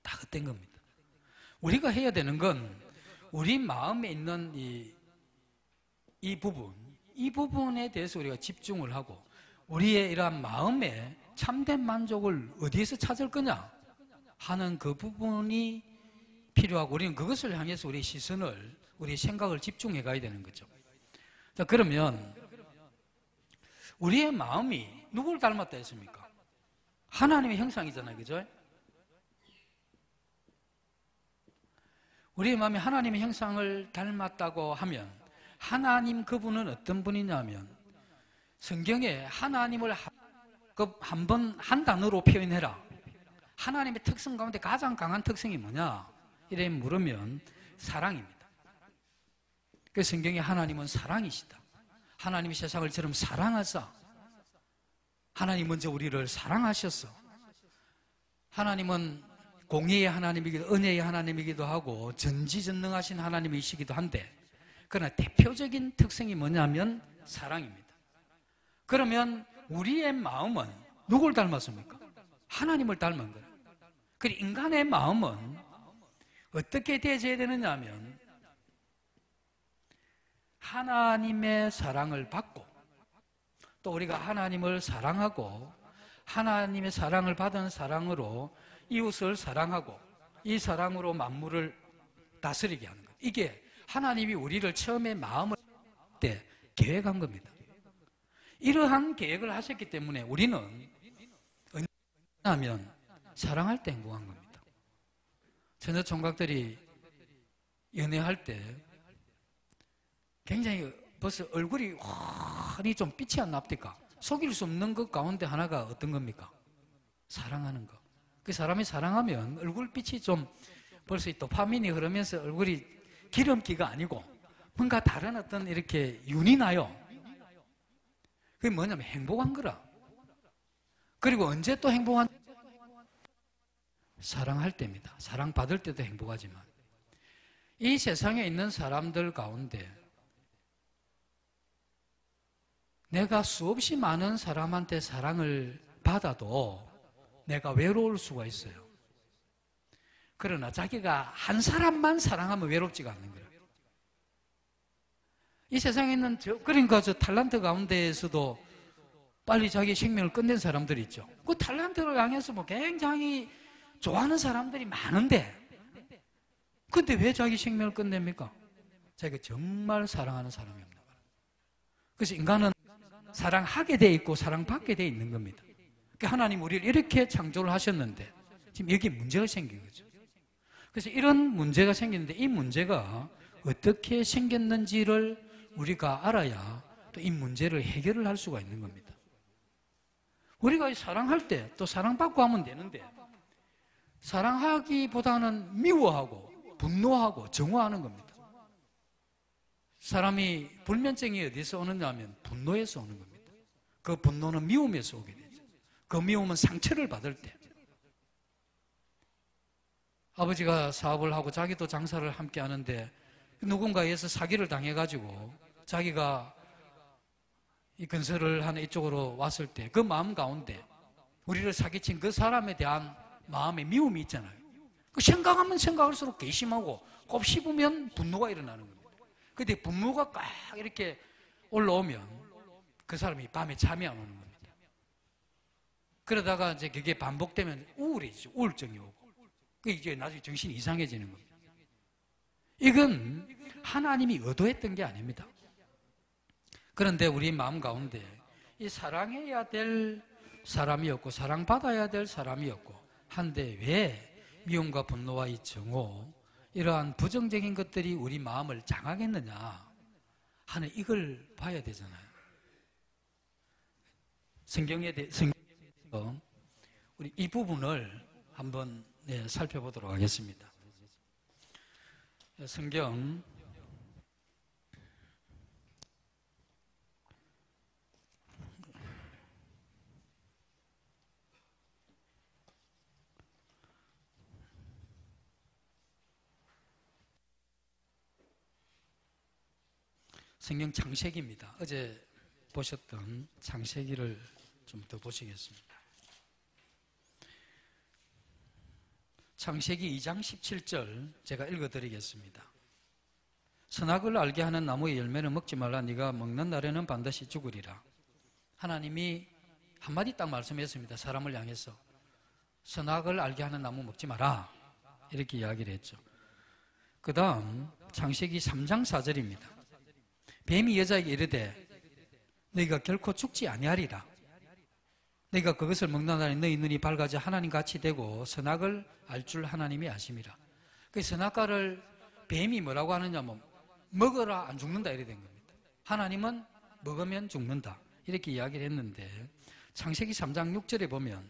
다 헛된 겁니다. 우리가 해야 되는 건 우리 마음에 있는 이 부분에 대해서 우리가 집중을 하고 우리의 이러한 마음에 참된 만족을 어디에서 찾을 거냐 하는 그 부분이 필요하고 우리는 그것을 향해서 우리의 시선을 우리의 생각을 집중해 가야 되는 거죠. 자, 그러면 우리의 마음이 누구를 닮았다 했습니까? 하나님의 형상이잖아요. 그죠? 우리의 마음이 하나님의 형상을 닮았다고 하면 하나님 그분은 어떤 분이냐면 성경에 하나님을 한 단어로 표현해라. 하나님의 특성 가운데 가장 강한 특성이 뭐냐? 이래 물으면 사랑입니다. 그 성경에 하나님은 사랑이시다. 하나님이 세상을 처럼 사랑하사 하나님 먼저 우리를 사랑하셨어. 하나님은 공의의 하나님이기도 은혜의 하나님이기도 하고 전지전능하신 하나님이시기도 한데 그러나 대표적인 특성이 뭐냐면 사랑입니다. 그러면 우리의 마음은 누굴 닮았습니까? 하나님을 닮은 거예요. 그리고 인간의 마음은 어떻게 되어져야 되느냐 하면 하나님의 사랑을 받고 또 우리가 하나님을 사랑하고 하나님의 사랑을 받은 사랑으로 이웃을 사랑하고 이 사랑으로 만물을 다스리게 하는 거예요. 이게 하나님이 우리를 처음에 마음을 때 계획한 겁니다. 이러한 계획을 하셨기 때문에 우리는 하면 사랑할 때 행복한 겁니다. 처녀 총각들이 연애할 때 굉장히 벌써 얼굴이 환히 좀 빛이 안 납니까? 속일 수 없는 것 가운데 하나가 어떤 겁니까? 사랑하는 거. 그 사람이 사랑하면 얼굴빛이 좀 벌써 도파민이 흐르면서 얼굴이 기름기가 아니고 뭔가 다른 어떤 이렇게 윤이 나요. 그게 뭐냐면 행복한 거라. 그리고 언제 또 행복한? 사랑할 때입니다. 사랑받을 때도 행복하지만 이 세상에 있는 사람들 가운데 내가 수없이 많은 사람한테 사랑을 받아도 내가 외로울 수가 있어요. 그러나 자기가 한 사람만 사랑하면 외롭지가 않는 거예요. 이 세상에 있는 그러니까 저 탈란트 가운데에서도 빨리 자기 생명을 끝낸 사람들이 있죠. 그 탈란트를 향해서 뭐 굉장히 좋아하는 사람들이 많은데, 근데 왜 자기 생명을 끝냅니까? 자기가 정말 사랑하는 사람이 없는 거예요. 그래서 인간은 사랑하게 돼 있고 사랑받게 돼 있는 겁니다. 그러니까 하나님 우리를 이렇게 창조를 하셨는데 지금 여기 문제가 생긴 거죠. 그래서 이런 문제가 생기는데 이 문제가 어떻게 생겼는지를 우리가 알아야 또 이 문제를 해결을 할 수가 있는 겁니다. 우리가 사랑할 때 또 사랑받고 하면 되는데, 사랑하기보다는 미워하고 분노하고 정화하는 겁니다. 사람이 불면증이 어디서 오느냐 하면 분노에서 오는 겁니다. 그 분노는 미움에서 오게 되죠. 그 미움은 상처를 받을 때. 아버지가 사업을 하고 자기도 장사를 함께 하는데 누군가에서 사기를 당해가지고 자기가 이 건설을 하는 이쪽으로 왔을 때 그 마음 가운데 우리를 사기친 그 사람에 대한 마음의 미움이 있잖아요. 그 생각하면 생각할수록 괘씸하고 곱씹으면 분노가 일어나는 겁니다. 근데 분노가 꽉 이렇게 올라오면 그 사람이 밤에 잠이 안 오는 겁니다. 그러다가 이제 그게 반복되면 우울해지죠. 우울증이 오고. 이제 나중에 정신이 이상해지는 겁니다. 이건 하나님이 의도했던 게 아닙니다. 그런데 우리 마음 가운데 이 사랑해야 될 사람이었고 사랑받아야 될 사람이었고 한데 왜 미움과 분노와 이 정오 이러한 부정적인 것들이 우리 마음을 장악했느냐 하는 이걸 봐야 되잖아요. 성경에서 우리 이 부분을 한번 살펴보도록 하겠습니다. 성경 성경 창세기입니다. 어제 보셨던 창세기를 좀 더 보시겠습니다. 창세기 2장 17절 제가 읽어드리겠습니다. 선악을 알게 하는 나무의 열매는 먹지 말라. 네가 먹는 날에는 반드시 죽으리라. 하나님이 한마디 딱 말씀했습니다. 사람을 향해서 선악을 알게 하는 나무 먹지 마라 이렇게 이야기를 했죠. 그 다음 창세기 3장 4절입니다. 뱀이 여자에게 이르되 너희가 결코 죽지 아니하리라. 너희가 그것을 먹는 날에 너희 눈이 밝아져 하나님같이 되고 선악을 알 줄 하나님이 아심이라. 그 선악과를 뱀이 뭐라고 하느냐면 먹어라 안 죽는다 이래 된 겁니다. 하나님은 먹으면 죽는다 이렇게 이야기를 했는데 창세기 3장 6절에 보면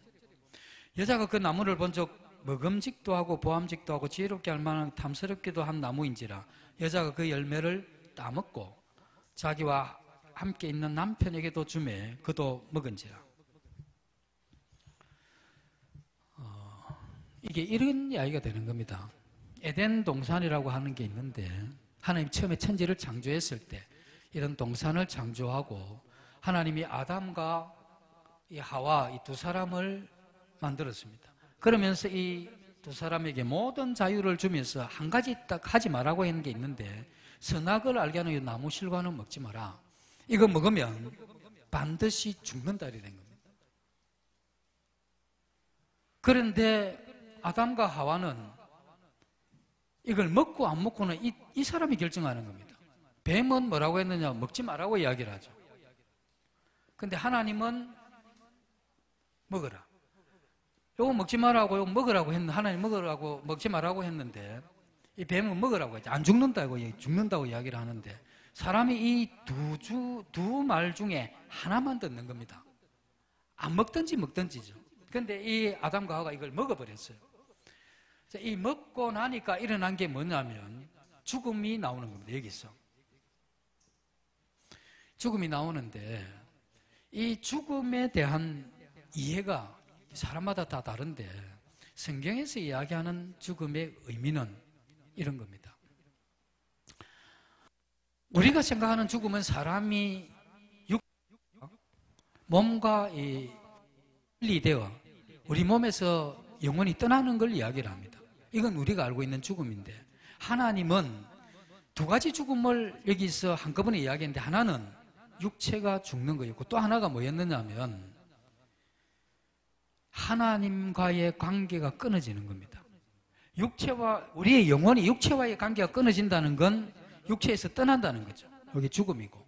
여자가 그 나무를 본즉 먹음직도 하고 보암직도 하고 지혜롭게 할 만한 탐스럽기도 한 나무인지라. 여자가 그 열매를 따먹고 자기와 함께 있는 남편에게도 주매 그도 먹은지라. 이게 이런 이야기가 되는 겁니다. 에덴 동산이라고 하는 게 있는데 하나님 처음에 천지를 창조했을 때 이런 동산을 창조하고 하나님이 아담과 이 하와 이 두 사람을 만들었습니다. 그러면서 이 두 사람에게 모든 자유를 주면서 한 가지 딱 하지 말라고 하는 게 있는데 선악을 알게 하는 이 나무 실과는 먹지 마라. 이거 먹으면 반드시 죽는다 이렇게 된 겁니다. 그런데 아담과 하와는 이걸 먹고 안 먹고는 이 사람이 결정하는 겁니다. 뱀은 뭐라고 했느냐? 먹지 말라고 이야기를 하죠. 근데 하나님은 먹어라. 요거 먹지 말라고 요거 먹으라고 했는데 하나님 먹으라고 먹지 말라고 했는데 이 뱀은 먹으라고 했죠. 안 죽는다고 죽는다고 이야기를 하는데 사람이 이 두 말 중에 하나만 듣는 겁니다. 안 먹든지 먹든지죠. 근데 이 아담과 하와가 이걸 먹어버렸어요. 이 먹고 나니까 일어난 게 뭐냐면 죽음이 나오는 겁니다. 여기서 죽음이 나오는데 이 죽음에 대한 이해가 사람마다 다 다른데 성경에서 이야기하는 죽음의 의미는 이런 겁니다. 우리가 생각하는 죽음은 사람이 몸과 분리되어 우리 몸에서 영혼이 떠나는 걸 이야기를 합니다. 이건 우리가 알고 있는 죽음인데 하나님은 두 가지 죽음을 여기서 한꺼번에 이야기했는데, 하나는 육체가 죽는 거였고 또 하나가 뭐였느냐 하면 하나님과의 관계가 끊어지는 겁니다. 우리의 영혼이 육체와의 관계가 끊어진다는 건 육체에서 떠난다는 거죠. 여기 죽음이고,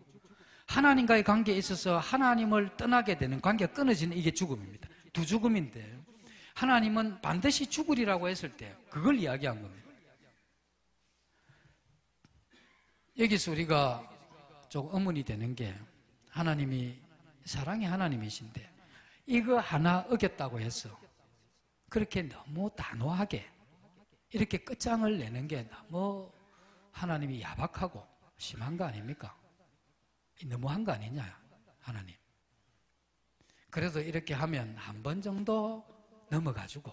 하나님과의 관계에 있어서 하나님을 떠나게 되는, 관계가 끊어지는, 이게 죽음입니다. 두 죽음인데, 하나님은 반드시 죽으리라고 했을 때 그걸 이야기한 겁니다. 여기서 우리가 좀 의문이 되는 게, 하나님이 사랑의 하나님이신데 이거 하나 어겼다고 해서 그렇게 너무 단호하게 이렇게 끝장을 내는 게 너무 하나님이 야박하고 심한 거 아닙니까? 너무한 거 아니냐, 하나님. 그래도 이렇게 하면 한 번 정도 넘어가지고,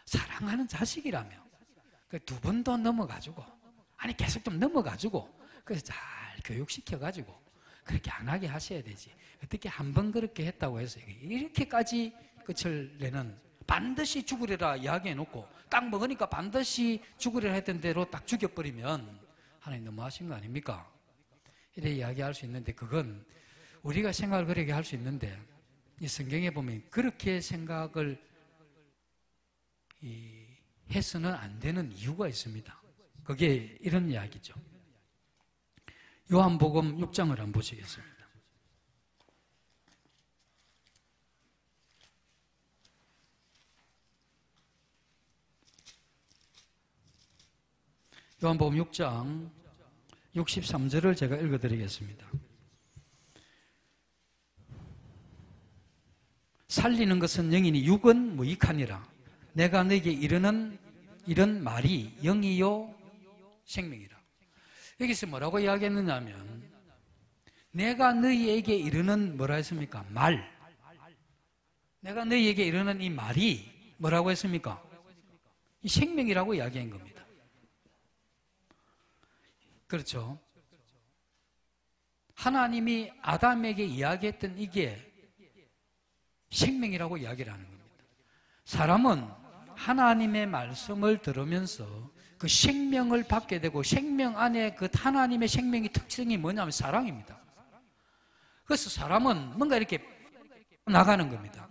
사랑하는 자식이라며 두 번도 넘어가지고, 아니 계속 좀 넘어가지고, 그래서 잘 교육시켜가지고 그렇게 안 하게 하셔야 되지. 어떻게 한 번 그렇게 했다고 해서 이렇게까지 끝을 내는, 반드시 죽으리라 이야기해놓고 딱 먹으니까 반드시 죽으리라 했던 대로 딱 죽여버리면 하나님 너무하신 거 아닙니까? 이래 이야기할 수 있는데, 그건 우리가 생각을 그렇게 할 수 있는데, 이 성경에 보면 그렇게 생각을 해서는 안 되는 이유가 있습니다. 그게 이런 이야기죠. 요한복음 6장을 한번 보시겠습니다. 요한복음 6장 63절을 제가 읽어드리겠습니다. 살리는 것은 영이니 육은 무익하니라. 내가 너에게 이르는 이런 말이 영이요 생명이라. 여기서 뭐라고 이야기했느냐 하면, 내가 너희에게 이르는, 뭐라 했습니까? 말. 내가 너희에게 이르는 이 말이 뭐라고 했습니까? 이 생명이라고 이야기한 겁니다. 그렇죠? 하나님이 아담에게 이야기했던 이게 생명이라고 이야기를 하는 겁니다. 사람은 하나님의 말씀을 들으면서 그 생명을 받게 되고, 생명 안에 그 하나님의 생명의 특징이 뭐냐면 사랑입니다. 그래서 사람은 뭔가 이렇게 나가는 겁니다.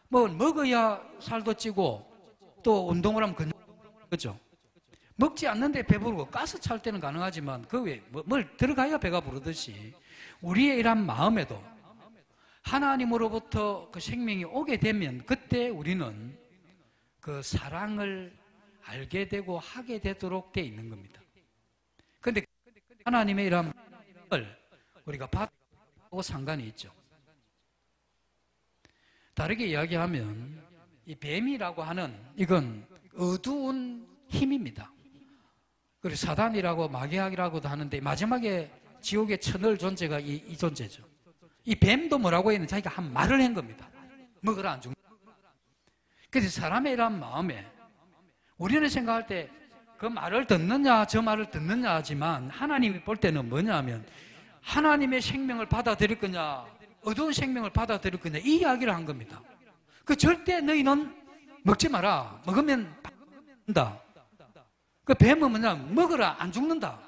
뭐 먹어야 살도 찌고 또 운동을 하면 그죠? 먹지 않는데 배부르고, 가스 찰 때는 가능하지만 그 외에 뭘 들어가야 배가 부르듯이 우리의 이런 마음에도 하나님으로부터 그 생명이 오게 되면 그때 우리는 그 사랑을 알게 되고 하게 되도록 돼 있는 겁니다. 그런데 하나님의 이런 걸 우리가 받고 상관이 있죠. 다르게 이야기하면 이 뱀이라고 하는, 이건 어두운 힘입니다. 그리고 사단이라고 마귀학이라고도 하는데, 마지막에 지옥에 쳐넣을 존재가 이 존재죠. 이 뱀도 뭐라고 했는지 자기가 한 말을 한 겁니다. 먹으라 안 죽는다. 그래서 사람의 이런 마음에 우리는 생각할 때 그 말을 듣느냐 저 말을 듣느냐 하지만, 하나님이 볼 때는 뭐냐면 하나님의 생명을 받아들일 거냐 어두운 생명을 받아들일 거냐, 이 이야기를 한 겁니다. 그 절대 너희는 먹지 마라, 먹으면 죽는다. 그 뱀은 뭐냐, 먹으라 안 죽는다.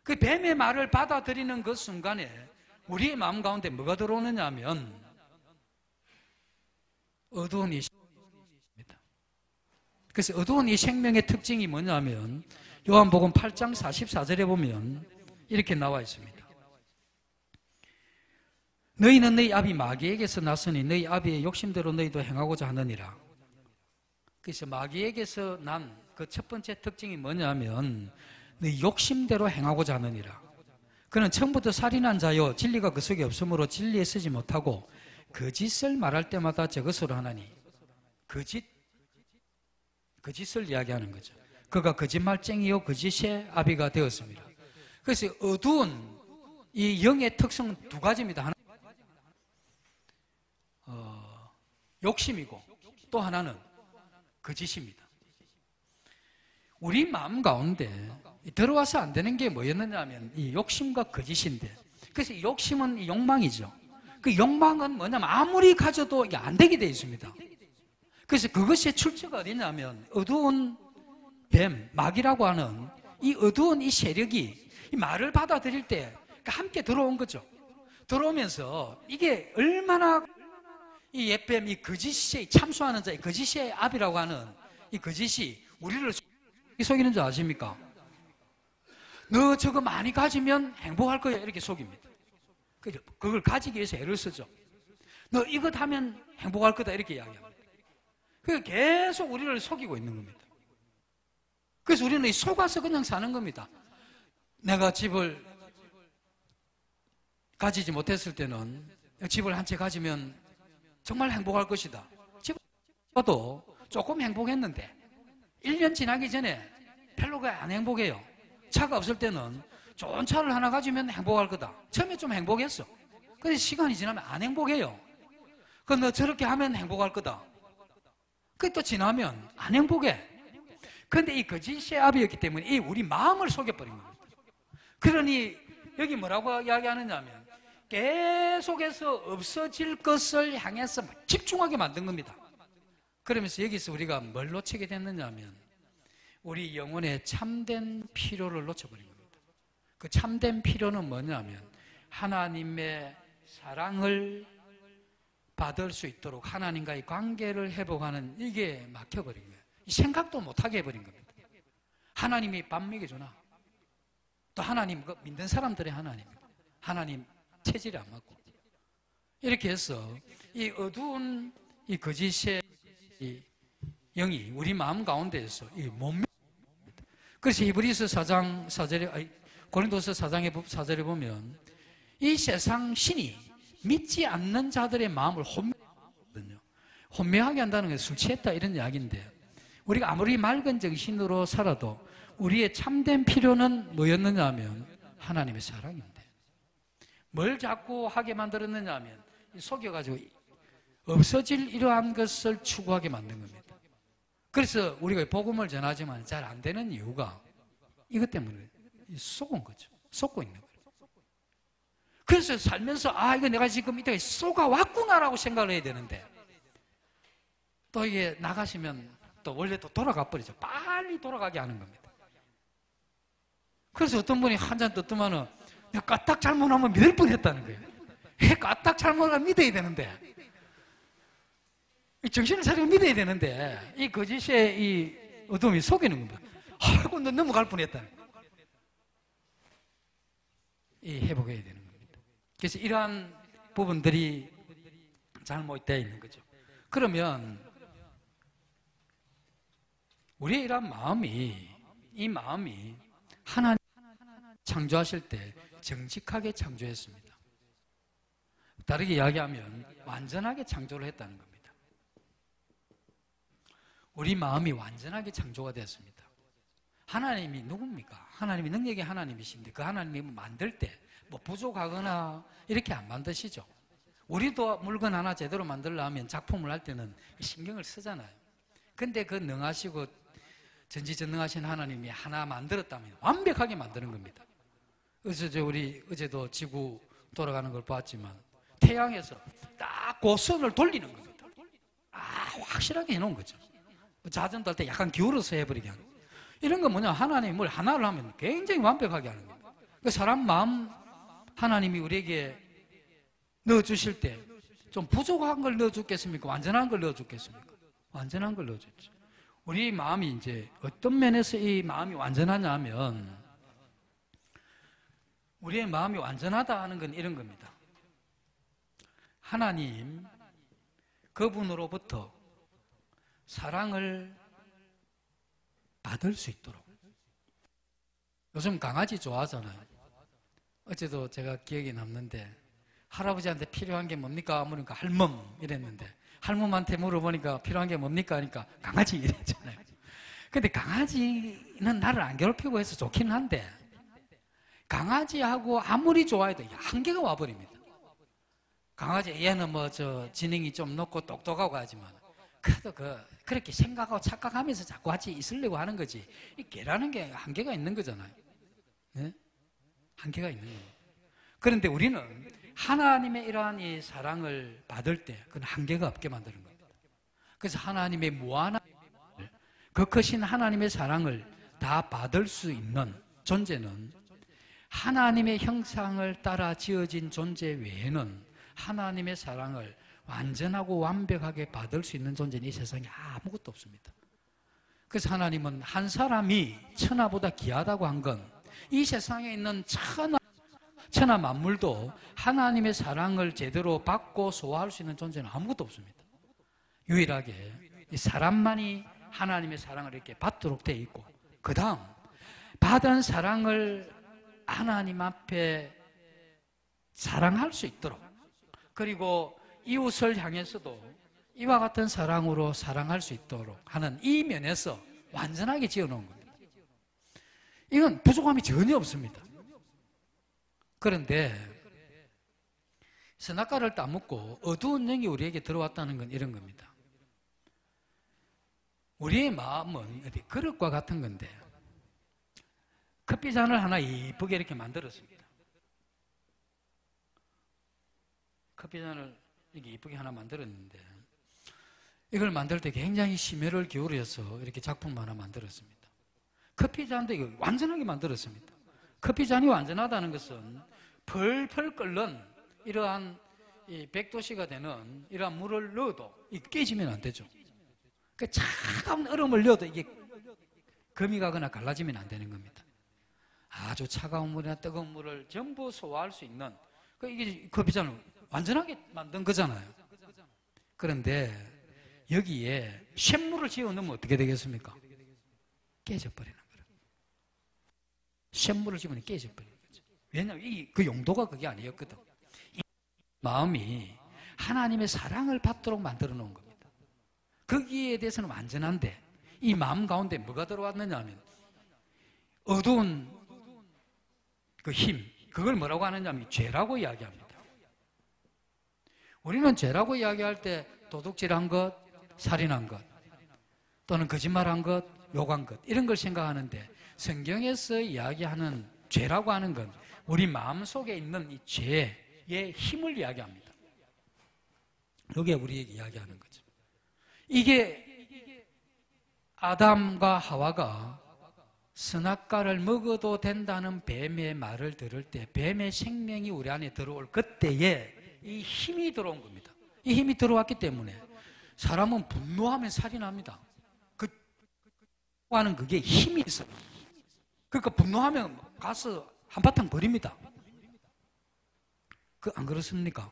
그 뱀의 말을 받아들이는 그 순간에 우리의 마음 가운데 뭐가 들어오느냐 하면 어두운 이 생명입니다. 그래서 어두운 이 생명의 특징이 뭐냐면, 요한복음 8장 44절에 보면 이렇게 나와 있습니다. 너희는 너희 아비 마귀에게서 났으니 너희 아비의 욕심대로 너희도 행하고자 하느니라. 그래서 마귀에게서 난 그 첫 번째 특징이 뭐냐면 너희 욕심대로 행하고자 하느니라. 그는 처음부터 살인한 자요 진리가 그 속에 없으므로 진리에 서지 못하고 거짓을 말할 때마다 저것으로 하나니, 거짓을 이야기하는 거죠. 그가 거짓말쟁이요 거짓의 아비가 되었습니다. 그래서 어두운 이 영의 특성은 두 가지입니다. 하나 욕심이고 또 하나는 거짓입니다. 우리 마음 가운데 들어와서 안 되는 게 뭐였느냐 하면 이 욕심과 거짓인데, 그래서 이 욕심은 이 욕망이죠. 그 욕망은 뭐냐면 아무리 가져도 이게 안 되게 되어 있습니다. 그래서 그것의 출처가 어디냐면 어두운 뱀, 마귀라고 하는 이 어두운 이 세력이 이 말을 받아들일 때 함께 들어온 거죠. 들어오면서 이게 얼마나 이 옛뱀, 이 거짓이 참수하는 자, 이 거짓의 압이라고 하는 이 거짓이 우리를 속이는 줄 아십니까? 너 저거 많이 가지면 행복할 거야, 이렇게 속입니다. 그걸 가지기 위해서 애를 쓰죠. 너 이것 하면 행복할 거다, 이렇게 이야기합니다. 그래서 계속 우리를 속이고 있는 겁니다. 그래서 우리는 속아서 그냥 사는 겁니다. 내가 집을 가지지 못했을 때는 집을 한 채 가지면 정말 행복할 것이다. 집을 가도 조금 행복했는데 1년 지나기 전에 별로 안 행복해요. 차가 없을 때는 좋은 차를 하나 가지면 행복할 거다. 처음에 좀 행복했어. 근데 시간이 지나면 안 행복해요. 그럼 너 저렇게 하면 행복할 거다. 그게 또 지나면 안 행복해. 근데 이 거짓의 압이었기 때문에 이 우리 마음을 속여버린 겁니다. 그러니 여기 뭐라고 이야기하느냐면 계속해서 없어질 것을 향해서 집중하게 만든 겁니다. 그러면서 여기서 우리가 뭘 놓치게 됐느냐면 우리 영혼의 참된 필요를 놓쳐버린 겁니다. 그 참된 필요는 뭐냐면 하나님의 사랑을 받을 수 있도록 하나님과의 관계를 회복하는 이게 막혀버린 거예요. 생각도 못하게 해버린 겁니다. 하나님이 밥 먹여주나? 또 하나님 믿는 사람들의 하나님입니다. 하나님 체질이 안 맞고 이렇게 해서 이 어두운 이 거짓의 이 영이 우리 마음 가운데에서 못 믿습니다. 그래서 히브리서 4장 4절에 고린도서 4장의 4절에 보면 이 세상 신이 믿지 않는 자들의 마음을 혼미하거든요. 혼미하게 한다는 게 술 취했다 이런 이야기인데 우리가 아무리 맑은 정신으로 살아도 우리의 참된 필요는 뭐였느냐 하면 하나님의 사랑인데 뭘 자꾸 하게 만들었느냐 하면 속여가지고 없어질 이러한 것을 추구하게 만든 겁니다. 그래서 우리가 복음을 전하지만 잘 안 되는 이유가 이것 때문에 속은 거죠. 속고 있는 거예요. 그래서 살면서 이거 내가 지금 이때 속아왔구나라고 생각을 해야 되는데 또 이게 나가시면 또 원래 또 돌아가 버리죠. 빨리 돌아가게 하는 겁니다. 그래서 어떤 분이 한 잔 떴더만은 까딱 잘못하면 믿을 뻔했다는 거예요. 까딱 잘못하면 믿어야 되는데 정신을 차리고 믿어야 되는데 이 거짓의 이 어둠이 속이는 겁니다. 아이고 너 넘어갈 뻔했다는 거예요. 이 회복해야 되는 겁니다. 그래서 이러한 부분들이 잘못되어 있는 거죠. 그러면 우리의 이러한 마음이 이 마음이 하나님 창조하실 때 정직하게 창조했습니다. 다르게 이야기하면 완전하게 창조를 했다는 겁니다. 우리 마음이 완전하게 창조가 되었습니다. 하나님이 누굽니까? 하나님이 능력의 하나님이신데 그 하나님이 만들 때 뭐 부족하거나 이렇게 안 만드시죠. 우리도 물건 하나 제대로 만들려면 작품을 할 때는 신경을 쓰잖아요. 근데 그 능하시고 전지전능하신 하나님이 하나 만들었다면 완벽하게 만드는 겁니다. 그래서 우리 어제도 지구 돌아가는 걸 봤지만 태양에서 딱 고선을 돌리는 겁니다. 확실하게 해놓은 거죠. 자전도 할 때 약간 기울어서 해버리게 하는 거예요. 이런 건 뭐냐? 하나님이 뭘 하나를 하면 굉장히 완벽하게 하는 겁니다. 그 사람 마음 하나님이 우리에게 넣어주실 때 좀 부족한 걸 넣어주겠습니까? 완전한 걸 넣어주겠습니까? 완전한 걸 넣어줬죠. 우리 마음이 이제 어떤 면에서 이 마음이 완전하냐 하면 우리의 마음이 완전하다 하는 건 이런 겁니다. 하나님 그분으로부터 사랑을 받을 수 있도록. 요즘 강아지 좋아하잖아요. 어제도 제가 기억에 남는데 할아버지한테 필요한 게 뭡니까? 물으니까 할멈 이랬는데 할멈한테 물어보니까 필요한 게 뭡니까? 하니까 강아지 이랬잖아요. 근데 강아지는 나를 안 괴롭히고 해서 좋기는 한데 강아지하고 아무리 좋아해도 한계가 와버립니다. 강아지 얘는 지능이 좀 높고 똑똑하고 하지만 그래도 그렇게 생각하고 착각하면서 자꾸 같이 있으려고 하는 거지. 이 개라는 게 한계가 있는 거잖아요. 네? 한계가 있는 거예요. 그런데 우리는 하나님의 이러한 이 사랑을 받을 때 그건 한계가 없게 만드는 겁니다. 그래서 하나님의 무한한 그 크신 하나님의 사랑을 다 받을 수 있는 존재는 하나님의 형상을 따라 지어진 존재 외에는 하나님의 사랑을 완전하고 완벽하게 받을 수 있는 존재는 이 세상에 아무것도 없습니다. 그래서 하나님은 한 사람이 천하보다 귀하다고 한 건 이 세상에 있는 천하 만물도 하나님의 사랑을 제대로 받고 소화할 수 있는 존재는 아무것도 없습니다. 유일하게 이 사람만이 하나님의 사랑을 이렇게 받도록 되어 있고, 그 다음 받은 사랑을 하나님 앞에 사랑할 수 있도록, 그리고 이웃을 향해서도 이와 같은 사랑으로 사랑할 수 있도록 하는 이 면에서 완전하게 지어놓은 겁니다. 이건 부족함이 전혀 없습니다. 그런데 선악과를 따먹고 어두운 영이 우리에게 들어왔다는 건 이런 겁니다. 우리의 마음은 그릇과 같은 건데 커피잔을 하나 이쁘게 이렇게 만들었습니다. 커피잔을 이렇게 이쁘게 하나 만들었는데 이걸 만들 때 굉장히 심혈을 기울여서 이렇게 작품을 하나 만들었습니다. 커피잔도 이거 완전하게 만들었습니다. 커피잔이 완전하다는 것은 펄펄 끓는 이러한 100도씨가 되는 이러한 물을 넣어도 깨지면 안 되죠. 그 차가운 얼음을 넣어도 이게 금이 가거나 갈라지면 안 되는 겁니다. 아주 차가운 물이나 뜨거운 물을 전부 소화할 수 있는 이게 커피잔을 완전하게 만든 거잖아요. 그런데 여기에 쇳물을 지어 넣으면 어떻게 되겠습니까? 깨져버리는 거예요. 쇳물을 집으면 깨져버리는 거죠. 왜냐하면 그 용도가 그게 아니었거든. 이 마음이 하나님의 사랑을 받도록 만들어 놓은 겁니다. 거기에 대해서는 완전한데 이 마음 가운데 뭐가 들어왔느냐 하면 어두운 그 힘, 그걸 뭐라고 하느냐 하면 죄라고 이야기합니다. 우리는 죄라고 이야기할 때 도둑질한 것, 살인한 것, 또는 거짓말한 것, 욕한 것, 이런 걸 생각하는데 성경에서 이야기하는 죄라고 하는 건 우리 마음속에 있는 이 죄의 힘을 이야기합니다. 이게 우리에게 이야기하는 거죠. 이게 아담과 하와가 선악과를 먹어도 된다는 뱀의 말을 들을 때 뱀의 생명이 우리 안에 들어올 그때에 이 힘이 들어온 겁니다. 이 힘이 들어왔기 때문에 사람은 분노하면 살인합니다. 하는 그게 힘이 있어요. 그러니까 분노하면 가서 한바탕 버립니다. 안 그렇습니까?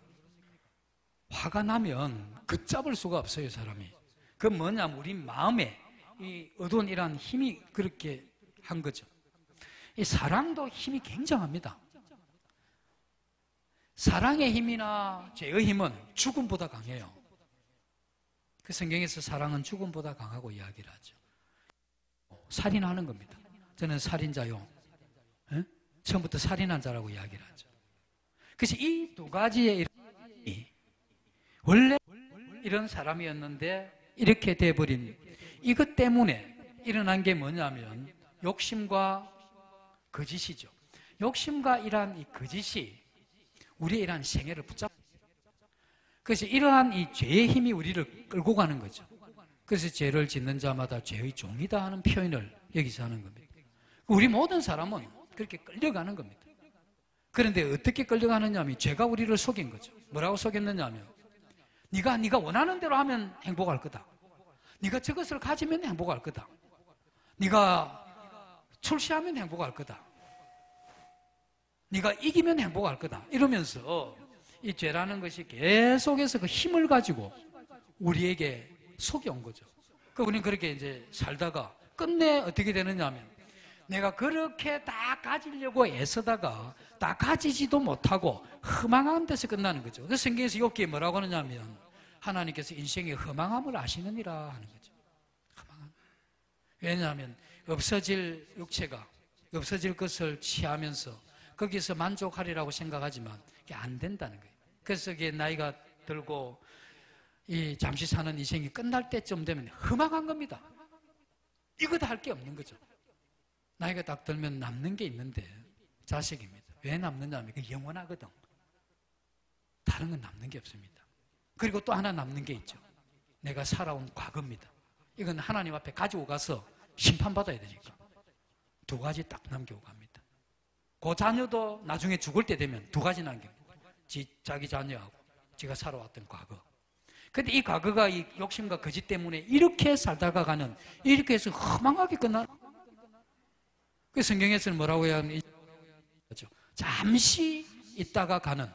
화가 나면 걷잡을 수가 없어요, 사람이. 그 뭐냐면 우리 마음에 이 어두운 이러한 힘이 그렇게 한 거죠. 이 사랑도 힘이 굉장합니다. 사랑의 힘이나 죄의 힘은 죽음보다 강해요. 그 성경에서 사랑은 죽음보다 강하고 이야기를 하죠. 살인하는 겁니다. 저는 살인자요. 처음부터 살인한 자라고 이야기를 하죠. 그래서 이 두 가지의 일이 원래 이런 사람이었는데 이렇게 돼버린 이것 때문에 일어난 게 뭐냐면 욕심과 거짓이죠. 욕심과 이러한 이 거짓이 우리의 이러한 생애를 붙잡고, 그래서 이러한 이 죄의 힘이 우리를 끌고 가는 거죠. 그래서 죄를 짓는 자마다 죄의 종이다 하는 표현을 여기서 하는 겁니다. 우리 모든 사람은 그렇게 끌려가는 겁니다. 그런데 어떻게 끌려가느냐 하면 죄가 우리를 속인 거죠. 뭐라고 속였느냐 하면 네가 원하는 대로 하면 행복할 거다. 네가 저것을 가지면 행복할 거다. 네가 출세하면 행복할 거다. 네가 이기면 행복할 거다. 이러면서 이 죄라는 것이 계속해서 그 힘을 가지고 우리에게 속여온 거죠. 우리는 그렇게 이제 살다가 끝내 어떻게 되느냐 하면 내가 그렇게 다 가지려고 애쓰다가 다 가지지도 못하고 허망한 데서 끝나는 거죠. 그래서 성경에서 욥기에 뭐라고 하느냐 하면 하나님께서 인생의 허망함을 아시느니라 하는 거죠. 허망함. 왜냐하면 없어질 육체가 없어질 것을 취하면서 거기서 만족하리라고 생각하지만 그게 안 된다는 거예요. 그래서 그게 나이가 들고 이 잠시 사는 인생이 끝날 때쯤 되면 허망한 겁니다. 이거도 할 게 없는 거죠. 나이가 딱 들면 남는 게 있는데 자식입니다. 왜 남느냐 하면 그게 영원하거든. 다른 건 남는 게 없습니다. 그리고 또 하나 남는 게 있죠. 내가 살아온 과거입니다. 이건 하나님 앞에 가지고 가서 심판받아야 되니까. 두 가지 딱 남기고 갑니다. 그 자녀도 나중에 죽을 때 되면 두 가지 남깁니다. 자기 자녀하고 지가 살아왔던 과거. 근데 이 과거가 이 욕심과 거짓 때문에 이렇게 살다가 가는, 이렇게 해서 허망하게 끝나. 그 성경에서는 뭐라고 해야 하면, 잠시 있다가 가는.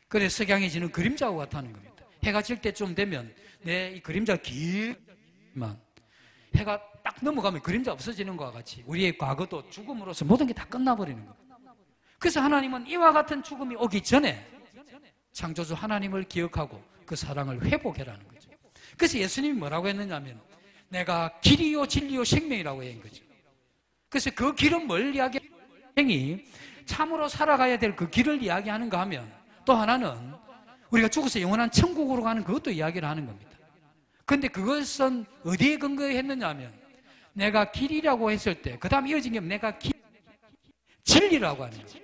그래서 석양이 지는 그림자와 같다는 겁니다. 해가 질 때쯤 되면 내 이 그림자가 길만, 해가 딱 넘어가면 그림자 없어지는 것과 같이 우리의 과거도 죽음으로써 모든 게 다 끝나버리는 겁니다. 그래서 하나님은 이와 같은 죽음이 오기 전에 창조주 하나님을 기억하고 그 사랑을 회복해라는 거죠. 그래서 예수님이 뭐라고 했느냐면, 내가 길이요 진리요 생명이라고 한 거죠. 그래서 그 길은 뭘 이야기하는, 생이 참으로 살아가야 될 그 길을 이야기하는가 하면, 또 하나는 우리가 죽어서 영원한 천국으로 가는 그것도 이야기를 하는 겁니다. 그런데 그것은 어디에 근거했느냐 하면, 내가 길이라고 했을 때 그 다음 이어진 게 내가 진리라고 하는 거죠.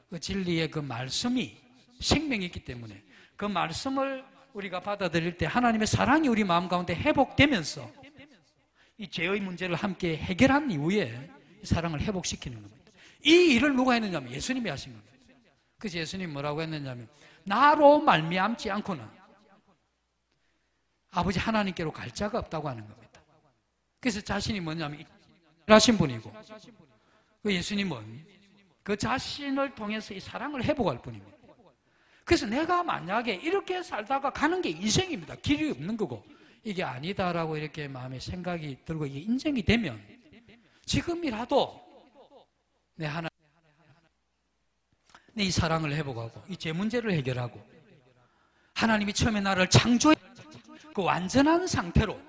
그 진리의 그 말씀이 생명이 있기 때문에 그 말씀을 우리가 받아들일 때 하나님의 사랑이 우리 마음 가운데 회복되면서 이 죄의 문제를 함께 해결한 이후에 사랑을 회복시키는 겁니다. 이 일을 누가 했느냐면 예수님이 하신 겁니다. 그래서 예수님이 뭐라고 했느냐면, 나로 말미암지 않고는 아버지 하나님께로 갈 자가 없다고 하는 겁니다. 그래서 자신이 뭐냐면 하신 분이고, 그 예수님은 그 자신을 통해서 이 사랑을 회복할 분입니다. 그래서 내가 만약에 이렇게 살다가 가는 게 인생입니다. 길이 없는 거고, 이게 아니다라고 이렇게 마음에 생각이 들고 이게 인정이 되면, 지금이라도 내 이 사랑을 회복하고 이 죄 문제를 해결하고 하나님이 처음에 나를 창조해 그 완전한 상태로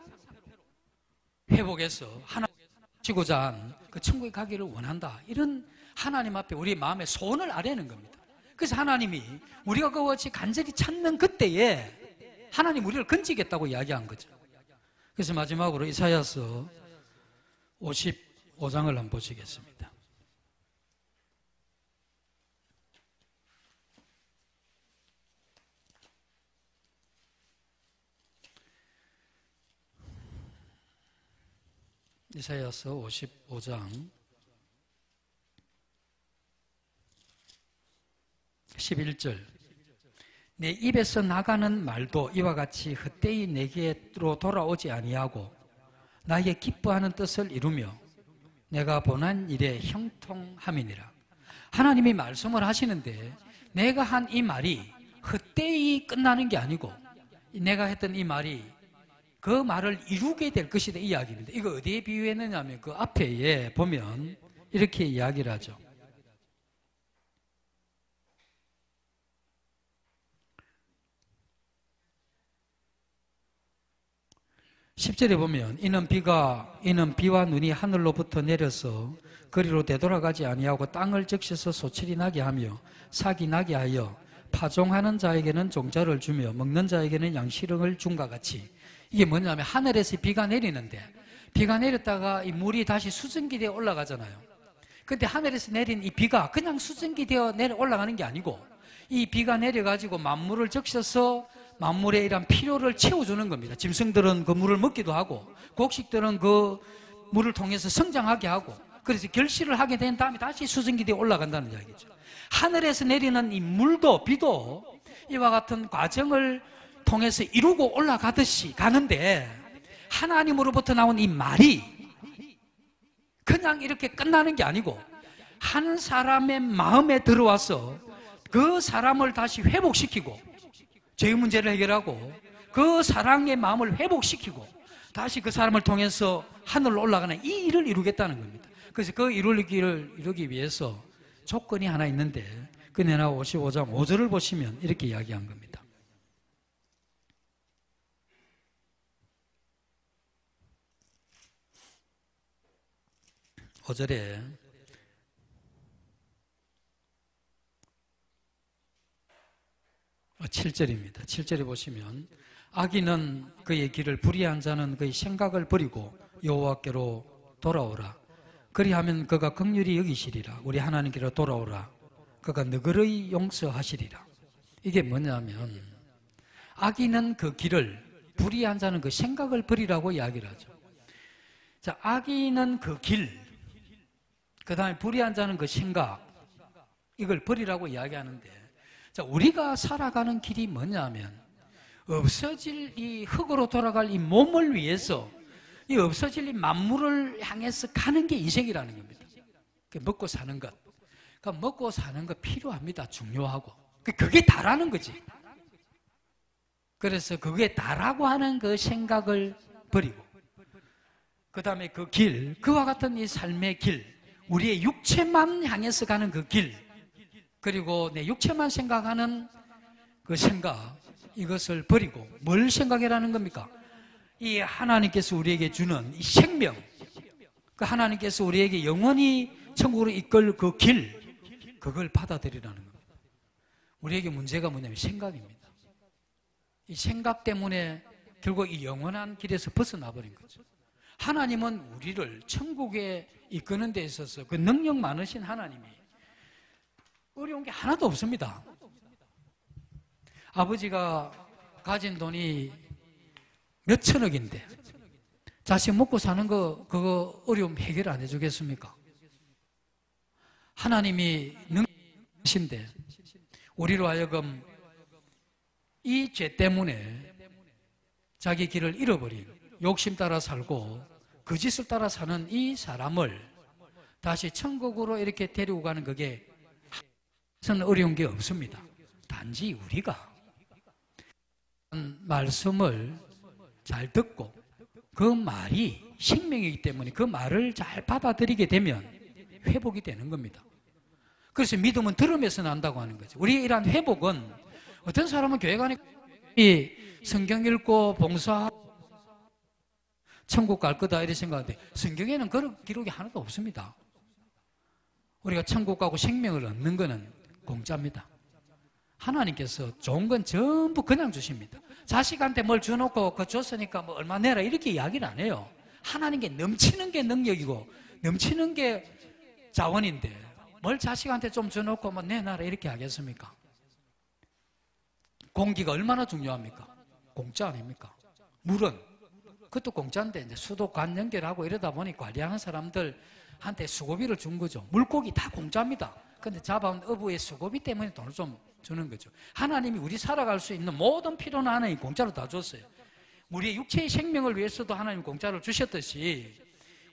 회복해서 하나님 지고자 한 그 천국에 가기를 원한다, 이런 하나님 앞에 우리 마음의 소원을 아뢰는 겁니다. 그래서 하나님이 우리가 그것이 간절히 찾는 그때에 하나님 우리를 건지겠다고 이야기한 거죠. 그래서 마지막으로 이사야서 55장을 한번 보시겠습니다. 이사야서 55장 11절, 내 입에서 나가는 말도 이와 같이 헛되이 내게로 돌아오지 아니하고 나의 기뻐하는 뜻을 이루며 내가 본한 일에 형통함이니라. 하나님이 말씀을 하시는데 내가 한 이 말이 헛되이 끝나는 게 아니고, 내가 했던 이 말이 그 말을 이루게 될 것이다, 이 이야기입니다. 이거 어디에 비유했느냐 하면 그 앞에 보면 이렇게 이야기를 하죠. (10절에) 보면 이는 비와 눈이 하늘로부터 내려서 거리로 되돌아가지 아니하고 땅을 적셔서 소출이 나게 하며 삭이 나게 하여 파종하는 자에게는 종자를 주며 먹는 자에게는 양식을 준과 같이. 이게 뭐냐면 하늘에서 비가 내리는데, 비가 내렸다가 이 물이 다시 수증기 되어 올라가잖아요. 근데 하늘에서 내린 이 비가 그냥 수증기 되어 올라가는 게 아니고, 이 비가 내려가지고 만물을 적셔서 만물의 이런 필요를 채워주는 겁니다. 짐승들은 그 물을 먹기도 하고, 곡식들은 그 물을 통해서 성장하게 하고, 그래서 결실을 하게 된 다음에 다시 수증기 되어 올라간다는 이야기죠. 하늘에서 내리는 이 물도 비도 이와 같은 과정을 통해서 이루고 올라가듯이 가는데, 하나님으로부터 나온 이 말이 그냥 이렇게 끝나는 게 아니고 한 사람의 마음에 들어와서 그 사람을 다시 회복시키고 죄의 문제를 해결하고 그 사랑의 마음을 회복시키고 다시 그 사람을 통해서 하늘로 올라가는 이 일을 이루겠다는 겁니다. 그래서 그 일을 이루기 위해서 조건이 하나 있는데, 그 내나 55장 5절을 보시면 이렇게 이야기한 겁니다. (5절에) 7절입니다. 7절에 보시면, 악인은 그의 길을 불의한 자는 그의 생각을 버리고 여호와께로 돌아오라. 그리하면 그가 긍휼히 여기시리라. 우리 하나님께로 돌아오라. 그가 너그러이 용서하시리라. 이게 뭐냐면, 악인은 그 길을, 불의한 자는 그 생각을 버리라고 이야기를 하죠. 자, 악인은 그 길, 그 다음에 불의한 자는 그 생각, 이걸 버리라고 이야기하는데, 자, 우리가 살아가는 길이 뭐냐면 없어질 이 흙으로 돌아갈 이 몸을 위해서 이 없어질 이 만물을 향해서 가는 게 인생이라는 겁니다. 먹고 사는 것. 그러니까 먹고 사는 거 필요합니다. 중요하고. 그게 다라는 거지. 그래서 그게 다라고 하는 그 생각을 버리고, 그 다음에 그 길, 그와 같은 이 삶의 길, 우리의 육체만 향해서 가는 그 길, 그리고 내 육체만 생각하는 그 생각, 이것을 버리고 뭘 생각해라는 겁니까? 이 하나님께서 우리에게 주는 이 생명, 그 하나님께서 우리에게 영원히 천국으로 이끌 그 길, 그걸 받아들이라는 겁니다. 우리에게 문제가 뭐냐면 생각입니다. 이 생각 때문에 결국 이 영원한 길에서 벗어나 버린 거죠. 하나님은 우리를 천국에 이끄는 데 있어서 그 능력 많으신 하나님이 어려운 게 하나도 없습니다. 아버지가 가진 돈이 몇 천억인데 자식 먹고 사는 거 그거 어려움 해결 안 해주겠습니까? 하나님이 능력이신데 우리로 하여금 이 죄 때문에 자기 길을 잃어버린, 욕심 따라 살고 거짓을 따라 사는 이 사람을 다시 천국으로 이렇게 데리고 가는 그게 어려운 게 없습니다. 단지 우리가 말씀을 잘 듣고 그 말이 생명이기 때문에 그 말을 잘 받아들이게 되면 회복이 되는 겁니다. 그래서 믿음은 들음에서 난다고 하는 거죠. 우리의 이러한 회복은, 어떤 사람은 교회 가니까 성경 읽고 봉사하고 천국 갈 거다 이렇게 생각하는데 성경에는 그런 기록이 하나도 없습니다. 우리가 천국 가고 생명을 얻는 것은 공짜입니다. 하나님께서 좋은 건 전부 그냥 주십니다. 자식한테 뭘 줘놓고 그거 줬으니까 뭐 얼마 내라 이렇게 이야기를 안 해요. 하나님께 넘치는 게 능력이고 넘치는 게 자원인데 뭘 자식한테 좀 줘놓고 뭐 내놔라 이렇게 하겠습니까? 공기가 얼마나 중요합니까? 공짜 아닙니까? 물은 그것도 공짜인데 이제 수도 관 연결하고 이러다 보니 관리하는 사람들한테 수고비를 준 거죠. 물고기 다 공짜입니다. 근데 잡아온 어부의 수고비 때문에 돈을 좀 주는 거죠. 하나님이 우리 살아갈 수 있는 모든 필요는 하나님 공짜로 다 줬어요. 우리의 육체의 생명을 위해서도 하나님 공짜로 주셨듯이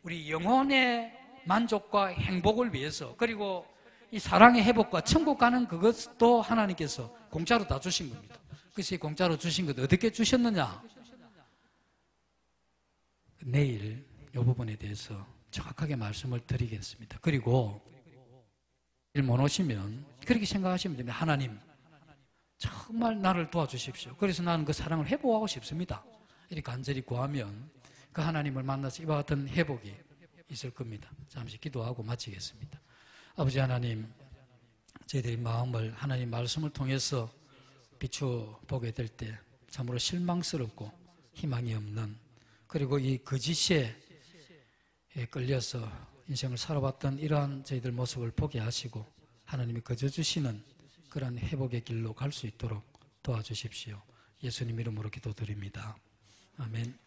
우리 영혼의 만족과 행복을 위해서, 그리고 이 사랑의 회복과 천국 가는 그것도 하나님께서 공짜로 다 주신 겁니다. 그래서 이 공짜로 주신 것 어떻게 주셨느냐? 내일 이 부분에 대해서 정확하게 말씀을 드리겠습니다. 그리고 일 못 오시면 그렇게 생각하시면 됩니다. 하나님 정말 나를 도와주십시오. 그래서 나는 그 사랑을 회복하고 싶습니다. 이렇게 간절히 구하면 그 하나님을 만나서 이와 같은 회복이 있을 겁니다. 잠시 기도하고 마치겠습니다. 아버지 하나님, 저희들의 마음을 하나님 말씀을 통해서 비춰보게 될 때 참으로 실망스럽고 희망이 없는, 그리고 이 거짓에 끌려서 인생을 살아왔던 이러한 저희들 모습을 보게 하시고 하나님이 거저 주시는 그러한 회복의 길로 갈 수 있도록 도와주십시오. 예수님 이름으로 기도드립니다. 아멘.